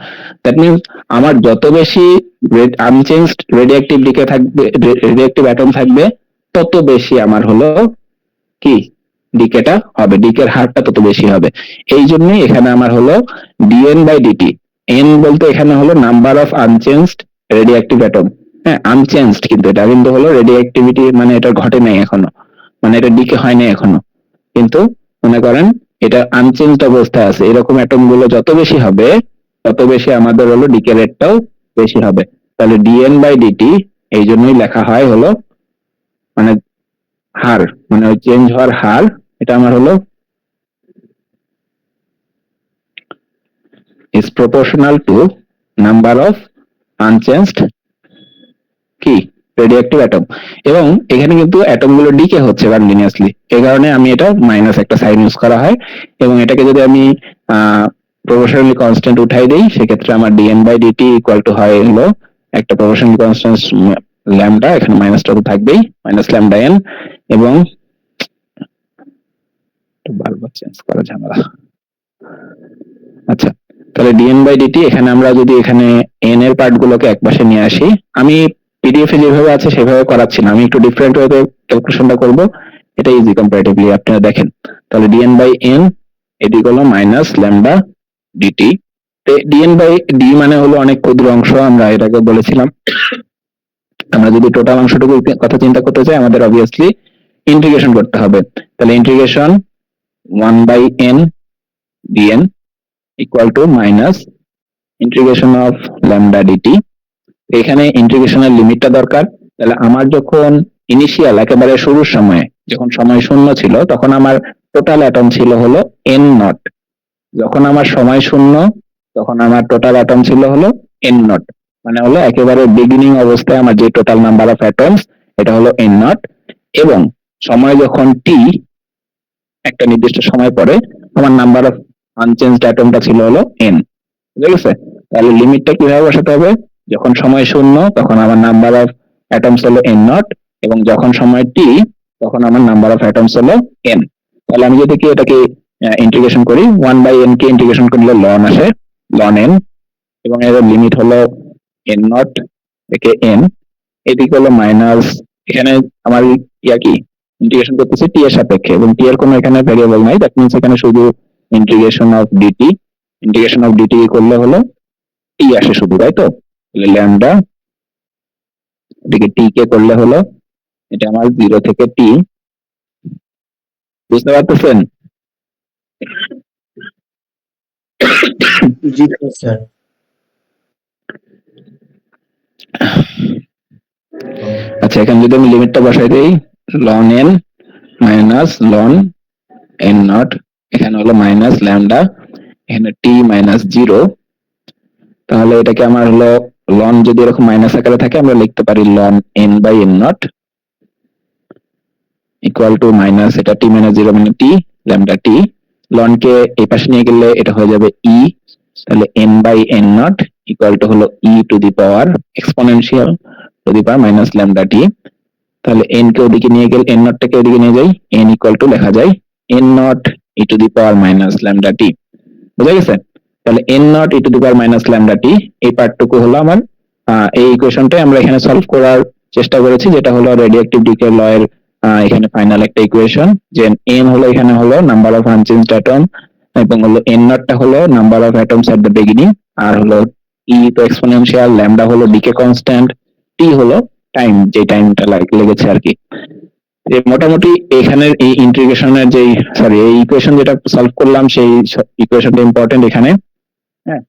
দ্যাট মিনস আমার যত বেশি আনচেঞ্জড রেডিওঅ্যাক্টিভ ডিকে থাকবে, রেডিওঅ্যাক্টিভ অ্যাটম থাকবে, তত বেশি আমার হলো কি ডিকেটা হবে, ডিকের হারটা তত বেশি হবে। এই জন্যই এখানে আমার হলো ডিএন বাই ডিটি। এন বলতে এখানে হলো number of unchanged radioactive atom. হ্যাঁ, আনচেঞ্জড, কিন্তু এটা কিন্তু হলো রেডিওঅ্যাক্টিভিটি, মানে এটা ঘটে নাই এখনো, মানে এটা ডিকে হয় নাই এখনো, কিন্তু মনে করেন এটা আনচেঞ্জড অবস্থায় আছে। এরকম অ্যাটম গুলো যত বেশি হবে তত বেশি আমাদের হলো ডিকে রেটটাও বেশি হবে। তাহলে ডিএন বাই ডিটি এই জন্যই লেখা হয় হলো মানে হার, মানে ওই চেঞ্জ হওয়ার হার, এটা আমার হলো is proportional to number of unchanged কি রেডিওঅ্যাক্টিভ অ্যাটম। এবং এখানে কিন্তু অ্যাটম গুলো ডিকে হচ্ছে কন্টিনিউয়াসলি, এই কারণে আমি এটা মাইনাস একটা সাইন ইউজ করা হয়। এবং এটাকে যদি আমি প্রপোর্শনালি কনস্ট্যান্ট উঠাই দেই, সেক্ষেত্রে আমার dN by dt equal to হয় হলো একটা প্রপোর্শনালি কনস্ট্যান্ট ল্যামডা, এখানে মাইনাসটা তো থাকবেই, মাইনাস ল্যামডা এন, এবং বারবার চেঞ্জ করা ঝামেলা। আচ্ছা, তাহলে ডিএন বাই ডিটি, এখানে আমরা যদি এখানে এন এর পার্ট গুলোকে একপাশে নিয়ে আসি, আমি পিডিএফ এ যেভাবে আছে সেভাবে করাচ্ছি না, আমি একটু ডিফারেন্ট ওয়েতে ক্যালকুলেশনটা করব, এটা ইজি কম্পারেটিভলি আপনারা দেখেন। তাহলে ডিএন বাই এন এদিকে হলো minus lambda dt. DN by d মানে হলো অনেক ক্ষুদ্র অংশ, আমরা এটাকে বলেছিলাম। আমরা যদি টোটাল অংশটুকু কথা চিন্তা করতে চাই, আমাদের অবভিয়াসলি ইন্টিগ্রেশন করতে হবে। তাহলে integration 1 by N dN equal to minus integration of lambda dt. এখানে ইন্টিগ্রেশনের লিমিটটা দরকার। তাহলে আমার যখন ইনিশিয়াল একেবারে শুরুর সময়ে, যখন সময় শূন্য ছিল, তখন আমার টোটাল অ্যাটম ছিল হলো এন নট। যখন আমার সময় শূন্য, তখন আমার টোটাল অ্যাটম ছিল হলো এন নট, মানে হলো একেবারে বিগিনিং অবস্থায় আমার যে টোটাল নাম্বার অফ অ্যাটমস, এটা হলো এন নট। এবং সময় যখন টি, একটা নির্দিষ্ট সময় পরে, আমার নাম্বার অফ আনচেঞ্জড অ্যাটমটা ছিল হলো এন। বুঝে গেছে? তাহলে লিমিটটা কিভাবে বসাতে হবে? যখন সময় শূন্য, তখন আমার নাম্বার অফ অ্যাটমস হলো এন নট, এবং যখন সময় টি, তখন আমার নাম্বার অফ অ্যাটমস হলো এন। তাহলে আমি যদি কি এটাকে ইন্টিগ্রেশন করি, 1 বাই এন কে ইন্টিগ্রেশন করলে লন আসে, লন এন, এবং এর লিমিট হলো এন নট থেকে এন, এদিকে হলো মাইনাস, এখানে আমার কি ইন্টিগ্রেশন করতেছি টি এর সাপেক্ষে, এবং টি এর কোনো এখানে ভেরিয়েবল নাই, দ্যাট মিন্স এখানে শুধু integration of dt. Integration of dt করলে হলো টি আসে শুধু, তাই তো? তাহলে ল্যামডা এদিকে টি কে করলে হলো এটা আমার 0 থেকে টি। বুঝতে পারতেছেন? জি স্যার। আচ্ছা, এখানে যদি আমি লিমিটটা বসাই দেই, ln N minus ln N not, এখানে হলো মাইনাস ল্যামডা, এখানে টি মাইনাস 0, তাহলে এটাকে আমার হলো লন যদি এরকম মাইনাস আকারে থাকে, আমরা লিখতে পারি ln N by N not equal to minus এটা টি মাইনাস 0 মানে টি ল্যামডা টি। লন কে এই পাশে নিয়ে গেলে এটা হয়ে যাবে ই, তাহলে n by N not equal to হলো e to the power exponential to the power minus lambda t. তাহলে এন কে ওদিকে নিয়ে গেলে, এন নট টাকে ওদিকে নিয়ে যাই, এন ইকুয়াল টু লেখা যায় n not e to the power minus lambda t. বুঝা গেছে? তাহলে n not e to the power minus lambda t, এই পার্টটুকু হলো আমার এই ইকুয়েশনটাই আমরা এখানে সলভ করার চেষ্টা করেছি, যেটা হলো রেডিওঅ্যাক্টিভ ডিকে ল এর এখানে ফাইনাল একটা ইকুয়েশন, যে এন হলো এখানে হলো নাম্বার অফ আনচেঞ্জড অ্যাটম, এবং হলো এন নটটা হলো number of atoms at the beginning, আর হলো ই তো এক্সপোনেনশিয়াল, ল্যামডা হলো ডিকে কনস্ট্যান্ট, টি হলো টাইম, যে টাইমটা লেগেছে আর কি। মোটামুটি এখানের এই ইন্টিগ্রেশনের যে এই ইকুয়েশন যেটা সলভ করলাম, সেই ইকুয়েশনটা ইম্পর্টেন্ট এখানে। হ্যাঁ,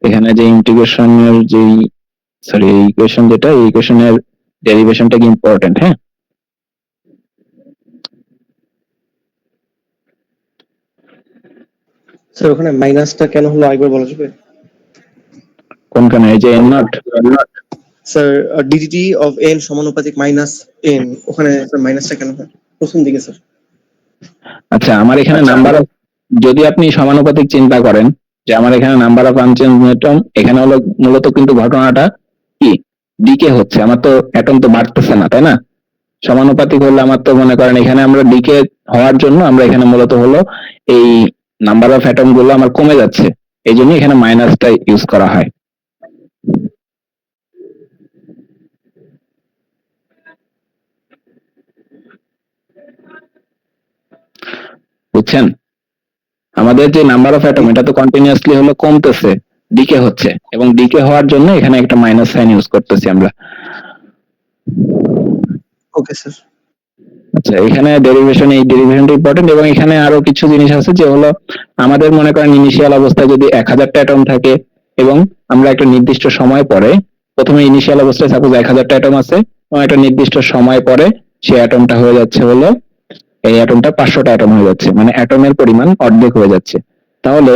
এখানে যে ইন্টিগ্রেশনের যে এই ইকুয়েশন যেটা, এই ইকুয়েশনের ডেরিভেশনটা কি ইম্পর্টেন্ট। হ্যাঁ, স্যার ওখানে মাইনাসটা কেন হলো আরেকবার বলা যাবে? কোনখানে? এই যে N not, sir DDT of N সমানুপাতিক মাইনাস এন, ওখানে স্যার মাইনাসটা কেন হয় প্রথম দিকে স্যার? আচ্ছা, আমার এখানে নাম্বার অফ, যদি আপনি সমানুপাতিক চিন্তা করেন যে আমার এখানে নাম্বার অফ আনচেঞ্জড অ্যাটম, এখানে হলো মূলত কিন্তু ঘটনাটা কি ডিকে হচ্ছে, আমার তো অ্যাটম তো বাড়তেছে না, তাই না? সমানুপাতিক হলে আমার তো মনে করেন এখানে আমরা ডিকে হওয়ার জন্য আমরা এখানে মূলত হলো এই নাম্বার অফ অ্যাটম গুলো আমার কমে যাচ্ছে, এই জন্য এখানে মাইনাসটা ইউজ করা হয়। বুঝছেন? আমাদের যে নাম্বার অফ অ্যাটম এটা তো কন্টিনিউয়াসলি হলো কমতেছে, ডিকে হচ্ছে, এবং ডিকে হওয়ার জন্য এখানে একটা মাইনাস সাইন ইউজ করতেছি আমরা। Okay sir. আচ্ছা, এখানে এই ডেরিভেশনটা ইম্পর্টেন্ট, এবং এখানে আরো কিছু জিনিস আছে যে হলো আমাদের মনে করেন ইনিশিয়াল অবস্থায় যদি 1000টা অ্যাটম থাকে এবং আমরা একটা নির্দিষ্ট সময় পরে, প্রথমে ইনিশিয়াল অবস্থায় সাপোজ 1000টা অ্যাটম আছে এবং একটা নির্দিষ্ট সময় পরে সেই অ্যাটমটা হয়ে যাচ্ছে হলো, এই অ্যাটমটা 500টা অ্যাটম হয়ে যাচ্ছে, মানে অ্যাটমের পরিমাণ অর্ধেক হয়ে যাচ্ছে। তাহলে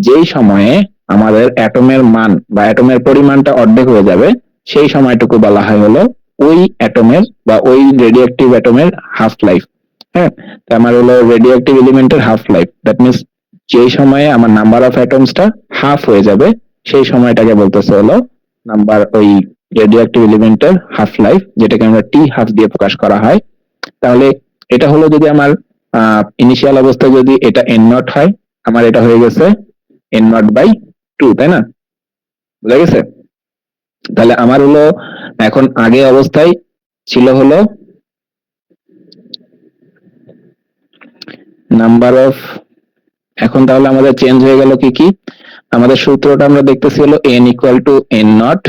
যেই সময়ে আমাদের অ্যাটমের মান বা অ্যাটমের পরিমাণটা অর্ধেক হয়ে যাবে সেই সময়টুকু বলা হয় হলো ওই অ্যাটমের বা ওই রেডিওঅ্যাক্টিভ অ্যাটমের হাফ লাইফ। হ্যাঁ, তো আমার হলো রেডিওঅ্যাক্টিভ এলিমেন্টের হাফ লাইফ, দ্যাট মিনস যেই সময়ে আমার নাম্বার অফ অ্যাটমসটা হাফ হয়ে যাবে সেই সময়টাকে বলতেছে হলো নাম্বার ওই রেডিওঅ্যাক্টিভ এলিমেন্টের হাফ লাইফ, যেটাকে আমরা টি হাফ দিয়ে প্রকাশ করা হয়। তাহলে এটা হলো যদি আমার ইনিশিয়াল অবস্থায় যদি এটা এন নট হয়, আমার এটা হয়ে গেছে এন নট বাই 2, তাই না? বুঝা গেছে? তাহলে আমার হলো এখন আগে অবস্থায় ছিল হলো নাম্বার অফ, এখন তাহলে আমাদের চেঞ্জ হয়ে গেল কি কি, আমাদের সূত্রটা আমরা দেখতেছি হলো n equal to n not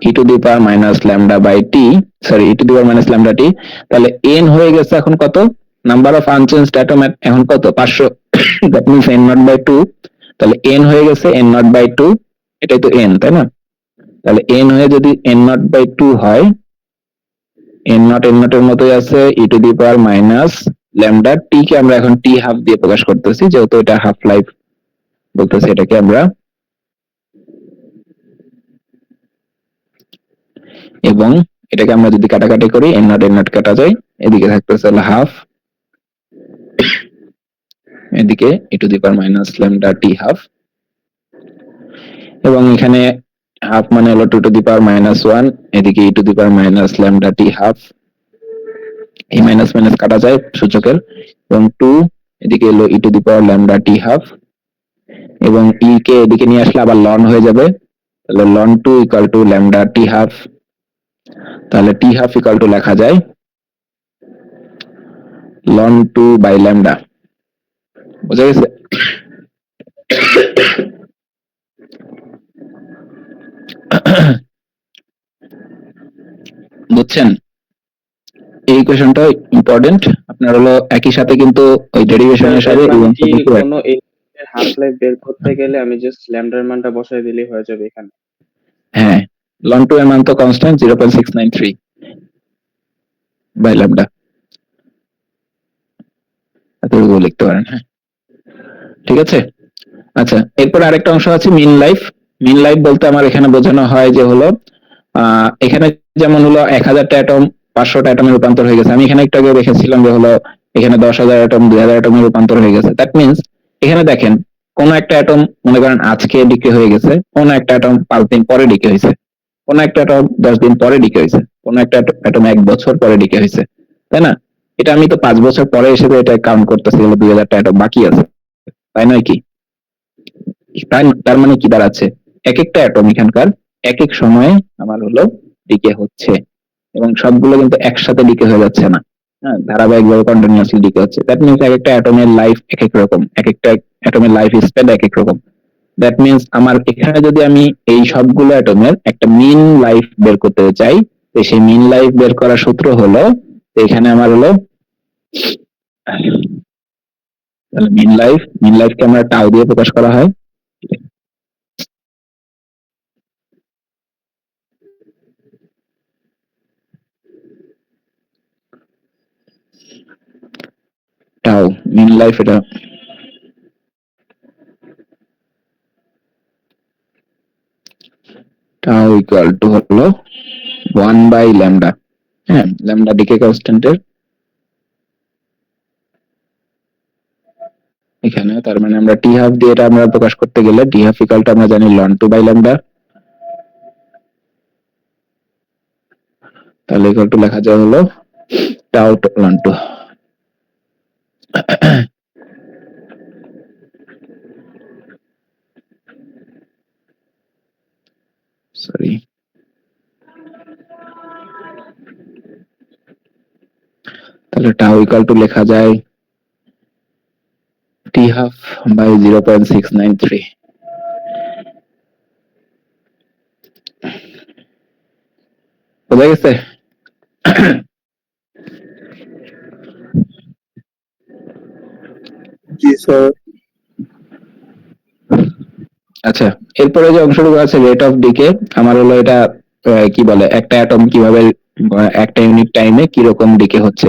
e to the power minus lambda by t, sorry e to the power minus lambda t. তাহলে n হয়ে গেছে এখন কত, নাম্বার অফ আনচেঞ্জড অ্যাটম এখন কত, 500, that means n not by 2। তাহলে n হয়ে গেছে n নট বাই 2, এটাই তো n, তাই না? তাহলে n হয়ে যদি n নট বাই 2 হয়, n নট এর মতোই আছে, e to the power minus lambda t কে আমরা এখন টি হাফ দিয়ে প্রকাশ করতেছি, যেহেতু এটা হাফ লাইফ বলতেছি এটাকে আমরা। এবং এটাকে আমরা যদি কাটাকাটি করি এন নট কাটা যায়, এদিকে থাকতেছে হলো হাফ, এদিকে e to the power minus lambda t half, এবং এখানে হাফ মানে হলো 2 টু দি পাওয়ার মাইনাস 1, এদিকে e to the power minus lambda t half, এই মাইনাস মাইনাস কাটা যায় সূচকের, এবং 2 এদিকে হলো e to the power lambda t half, এবং e কে এদিকে নিয়ে আসলে আবার লন হয়ে যাবে, তাহলে ln 2 equal to lambda t half. তাহলে টি হাফ ইকুয়াল টু লেখা যায় লন 2 বাই ল্যামডা। বুঝা গেছে? বুঝছেন? এই ইকুয়েশনটা ইম্পর্টেন্ট, আপনার হলো একই সাথে কিন্তু ওই ডেরিভেশনের সাথে কোনো হাফ লাইফ বের করতে গেলে আমি জাস্ট ল্যামডার মানটা বসাই দিলেই হয়ে যাবে এখানে। হ্যাঁ, লন 2 এর মান তো কনস্ট্যান্ট 0.693 বাই ল্যামডা, এতটুকু লিখতে পারেন। হ্যাঁ, ঠিক আছে। আচ্ছা, এরপর আরেকটা অংশ আছে মিন লাইফ। মিন লাইফ বলতে আমার এখানে বোঝানো হয় যে হলো এখানে যেমন হলো 1000টা অ্যাটম 500টা অ্যাটমে রূপান্তর হয়ে গেছে, আমি এখানে একটু আগে দেখেছিলাম যে হলো এখানে 10,000 অ্যাটম 2000 অ্যাটমে রূপান্তর হয়ে গেছে। দ্যাট মিনস এখানে দেখেন কোন একটা অ্যাটম মনে করেন আজকে ডিকে হয়ে গেছে, কোন একটা অ্যাটম 5 দিন পরে ডিকে হয়েছে, কোন একটা অ্যাটম 10 দিন পরে ডিকে হয়েছে, কোন একটা অ্যাটম 1 বছর পরে ডিকে হয়েছে, তাই না? এটা আমি তো 5 বছর পরে এসে তো এটা কাউন্ট করতেছি হলো 2000টা অ্যাটম বাকি আছে, তাই নয় কি? তার মানে কি দাঁড়াচ্ছে, এক একটা অ্যাটম এখানকার এক এক সময়ে আমার হলো ডিকে হচ্ছে, এবং সবগুলো কিন্তু একসাথে ডিকে হয়ে যাচ্ছে না, হ্যাঁ, ধারাবাহিকভাবে কন্টিনিউয়াসলি ডিকে হচ্ছে। দ্যাট মিনস এক একটা অ্যাটমের লাইফ এক এক রকম, এক একটা অ্যাটমের লাইফ স্প্যান এক এক রকম। দ্যাট মিনস আমার এখানে যদি আমি এই সবগুলো অ্যাটমের একটা মিন লাইফ বের করতে চাই, তো সেই মিন লাইফ বের করার সূত্র হলো, এখানে আমার হলো মিন লাইফকে আমরা টাউ দিয়ে প্রকাশ করা হয়। টাউ মিন লাইফ, এটা টাউ ইকুয়াল টু হলো 1 বাই ল্যামডা, হ্যাঁ, ল্যামডা ডিকে কনস্ট্যান্টের এখানে, তার মানে আমরা টি হাফ দিয়ে এটা আমরা প্রকাশ করতে গেলে টি হাফ ইকুয়াল টু আমরা জানি লন 2 বাই ল্যামডা। তাহলে ইকুয়াল টু লেখা যায় হলো টাউ লন টু। সরি, তাহলে টাউ ইকুয়াল টু লেখা যায় টি হাফ বাই 0.693। বোঝা গেছে? জি স্যার। আচ্ছা, এরপরে যে অংশটুকু আছে রেট অফ ডিকে, আমার হলো এটা কি বলে একটা অ্যাটম কিভাবে একটা ইউনিট টাইমে কিরকম ডিকে হচ্ছে,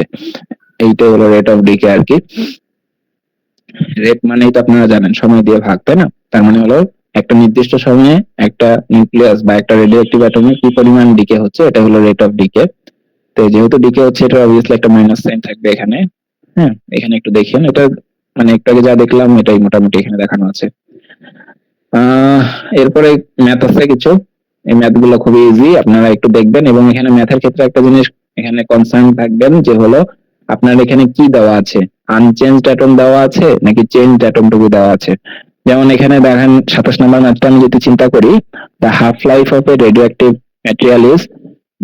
এইটা হলো রেট অফ ডিকে আর কি। রেট মানেই তো আপনারা জানেন সময় দিয়ে ভাগ, তাই না? তার মানে হলো একটা নির্দিষ্ট সময়ে একটা নিউক্লিয়াস বা একটা রেডিও অ্যাক্টিভ অ্যাটমে কি পরিমাণ ডিকে হচ্ছে, এটা হলো রেট অফ ডিকে। তো যেহেতু ডিকে হচ্ছে, এটা অবভিয়াসলি একটা মাইনাস সাইন থাকবে এখানে। হ্যাঁ, এখানে একটু দেখেন, এটা মানে একটু আগে যা দেখলাম এটাই মোটামুটি এখানে দেখানো আছে। এরপরে ম্যাথ আছে কিছু, এই ম্যাথ গুলো খুবই ইজি, আপনারা একটু দেখবেন। এবং এখানে ম্যাথের ক্ষেত্রে একটা জিনিস এখানে কনসার্ন থাকবেন যে হলো আপনার এখানে কি দেওয়া আছে, আনচেঞ্জড অ্যাটম দেওয়া আছে নাকি চেঞ্জড অ্যাটম টুকু দেওয়া আছে। যেমন এখানে দেখেন 27 নম্বর ম্যাথটা আমি যদি চিন্তা করি, the half life of A radio active material is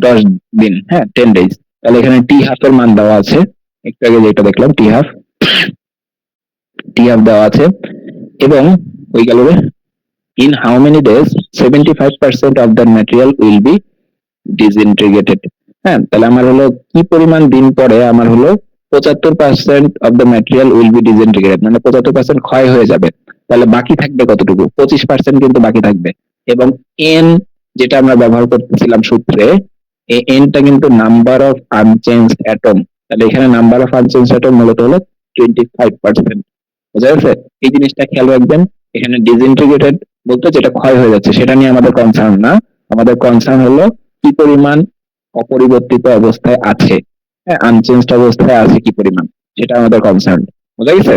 10 দিন, হ্যাঁ 10 ডেজ। তাহলে এখানে টি হাফের মান দেওয়া আছে, একটু আগে যেটা দেখলাম টি হাফ দেওয়া আছে। এবং ওই গেল in how many days 75% of the material will be disintegrated। হ্যাঁ, তাহলে আমার হলো কি পরিমাণ দিন পরে আমার হলো 75% of the material will be disintegrated, মানে 75% ক্ষয় হয়ে যাবে। তাহলে বাকি থাকবে কতটুকু? 25% কিন্তু বাকি থাকবে। এবং এন যেটা আমরা ব্যবহার করতেছিলাম সূত্রে, এই এনটা কিন্তু নাম্বার অফ আনচেঞ্জড অ্যাটম। তাহলে এখানে নাম্বার অফ আনচেঞ্জড অ্যাটম মূলত হলো 25%। বুঝা গেছে? এই জিনিসটা খেয়াল রাখবেন। এখানে ডিসইন্টিগ্রেটেড বলতে যেটা ক্ষয় হয়ে যাচ্ছে সেটা নিয়ে আমাদের কনসার্ন না, আমাদের কনসার্ন হলো কি পরিমাণ অপরিবর্তিত অবস্থায় আছে, হ্যাঁ আনচেঞ্জড অবস্থায় আছে কি পরিমাণ, সেটা আমাদের কনসার্ন। বুঝা গেছে?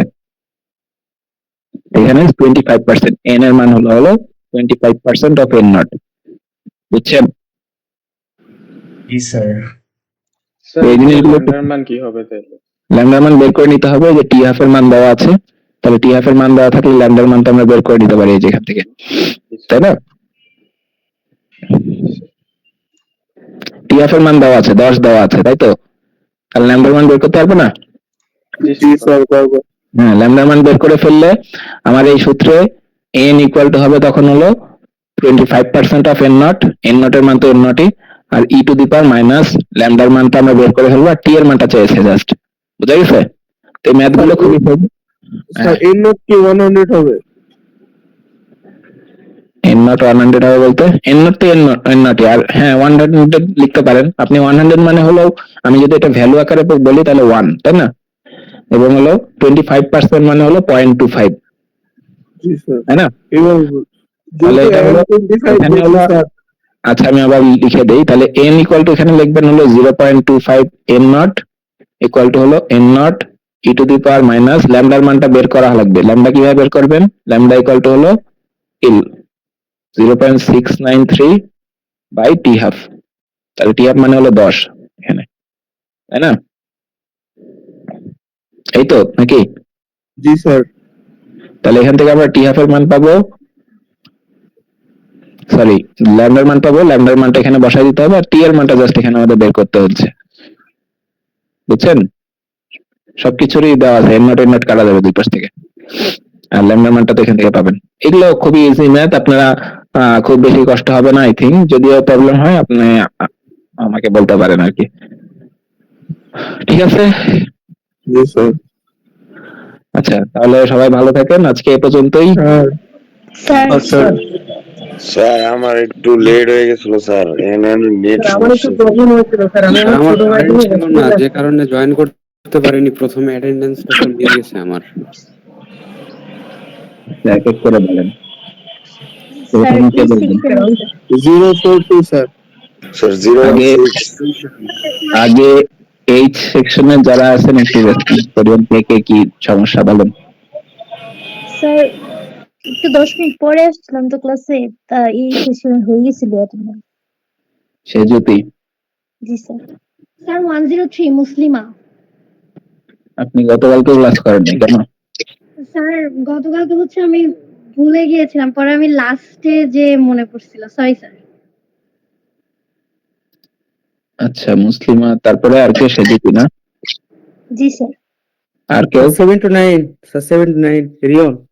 এখানে 25%, এন এর মান হলো 25% অফ এন নট। বুঝছেন? জি স্যার। স্যার এই জিনিসগুলো ল্যামডার মান কি হবে তাহলে? ল্যামডার মান বের করে নিতে হবে, যে টি হাফ এর মান দেওয়া আছে, তাহলে টি হাফ এর মান দেওয়া থাকলে ল্যামডার মানটা আমরা বের করে নিতে পারি এই যেখান থেকে, তাই না? টি হাফ এর মান দেওয়া আছে 10 দেওয়া আছে, তাই তো? তাহলে ল্যামডার মান বের করতে পারবো না? জি স্যার পারবো। হ্যাঁ, ল্যামডার মান বের করে ফেললে আমার এই সূত্রে এন ইকুয়াল টু হবে তখন হলো 25% of n not, n not এর মান তো এন নটই, আর e to the power minus ল্যামডার মানটা আমরা বের করে ফেলবো, আর টি এর মানটা চেয়েছে জাস্ট। বুঝা গেছে? তো এই ম্যাথ গুলো খুবই স্যার এন নট কি 100 হবে? এন নট 100 হবে বলতে এন নট তো এন নট আর হ্যাঁ 100 লিখতে পারেন আপনি। 100 মানে হলো, আমি যদি এটা ভ্যালু আকারে বলি তাহলে 1, তাই না? এবং হলো 25% মানে হলো 0.25, জি স্যার। তাই না? এবার তাহলে এটা হলো এখানে হলো, আচ্ছা আমি আবার লিখে দেই, তাহলে n ইকুয়াল টু এখানে লিখবেন হলো 0.25 এন নট ইকুয়াল টু হলো n not e to the power minus ল্যামডার মানটা বের করা লাগবে। ল্যামডা কিভাবে বের করবেন? ল্যামডা ইকুয়াল টু হলো 0.693 বাই টি হাফ। তাহলে টি হাফ মানে হলো 10 এখানে, তাই না? এই তো নাকি? জি স্যার। তাহলে এখান থেকে আমরা টি হাফ এর মান পাবো, সরি ল্যামডার মান পাবো, ল্যামডার মানটা এখানে বসাই দিতে হবে, আর টি এর মানটা জাস্ট এখানে আমাদের বের করতে হচ্ছে। বুঝছেন? সবকিছুরই দেওয়া আছে, এন নট কাটা যাবে দুই পাশ থেকে, আর ল্যামডার মানটা তো এখান থেকে পাবেন। এগুলো খুবই ইজি ম্যাথ, আপনারা খুব বেশি কষ্ট হবে না আই থিঙ্ক। যদিও প্রবলেম হয় আপনি আমাকে বলতে পারেন আর কি। ঠিক আছে? জি স্যার। আচ্ছা, তাহলে সবাই ভালো থাকেন, আজকে এ পর্যন্তই। স্যার আচ্ছা স্যার আমার একটু লেট হয়ে গেছিল স্যার, এখানে নেট আমার একটু সমস্যা। প্রবলেম হয়েছিল স্যার, আমি আমার আমার ছোট ভাই কারেন্ট ছিল না, যে কারণে জয়েন করতে পারিনি। প্রথমে অ্যাটেন্ডেন্সটা স্যার মিস গেছে আমার। এক এক করে বলেন, স্যার প্রথমে কে কি বলবেন? 042 স্যার। স্যার 016 আগে এইচ সেকশনে যারা আছেন একটু রেসপন্স করুন, কে কে কি সমস্যা বলেন। স্যার একটু 10 মিনিট পরে আসছিলাম তো ক্লাসে, তা এই সেশন হয়ে গেছিল attendance। সে জ্যোতি, জি স্যার। স্যার 103 মুসলিমা। আপনি গতকালকে ক্লাস করেননি কেন? স্যার গতকালকে হচ্ছে আমি ভুলে গিয়েছিলাম, পরে আমি লাস্টে যে মনে পড়ছিল, সরি স্যার। আচ্ছা, মুসলিমা, তারপরে আর কেউ সেদিকি না? জি স্যার। আর কেউ? 7 to 9, স্যার 7 to 9 রিয়ন।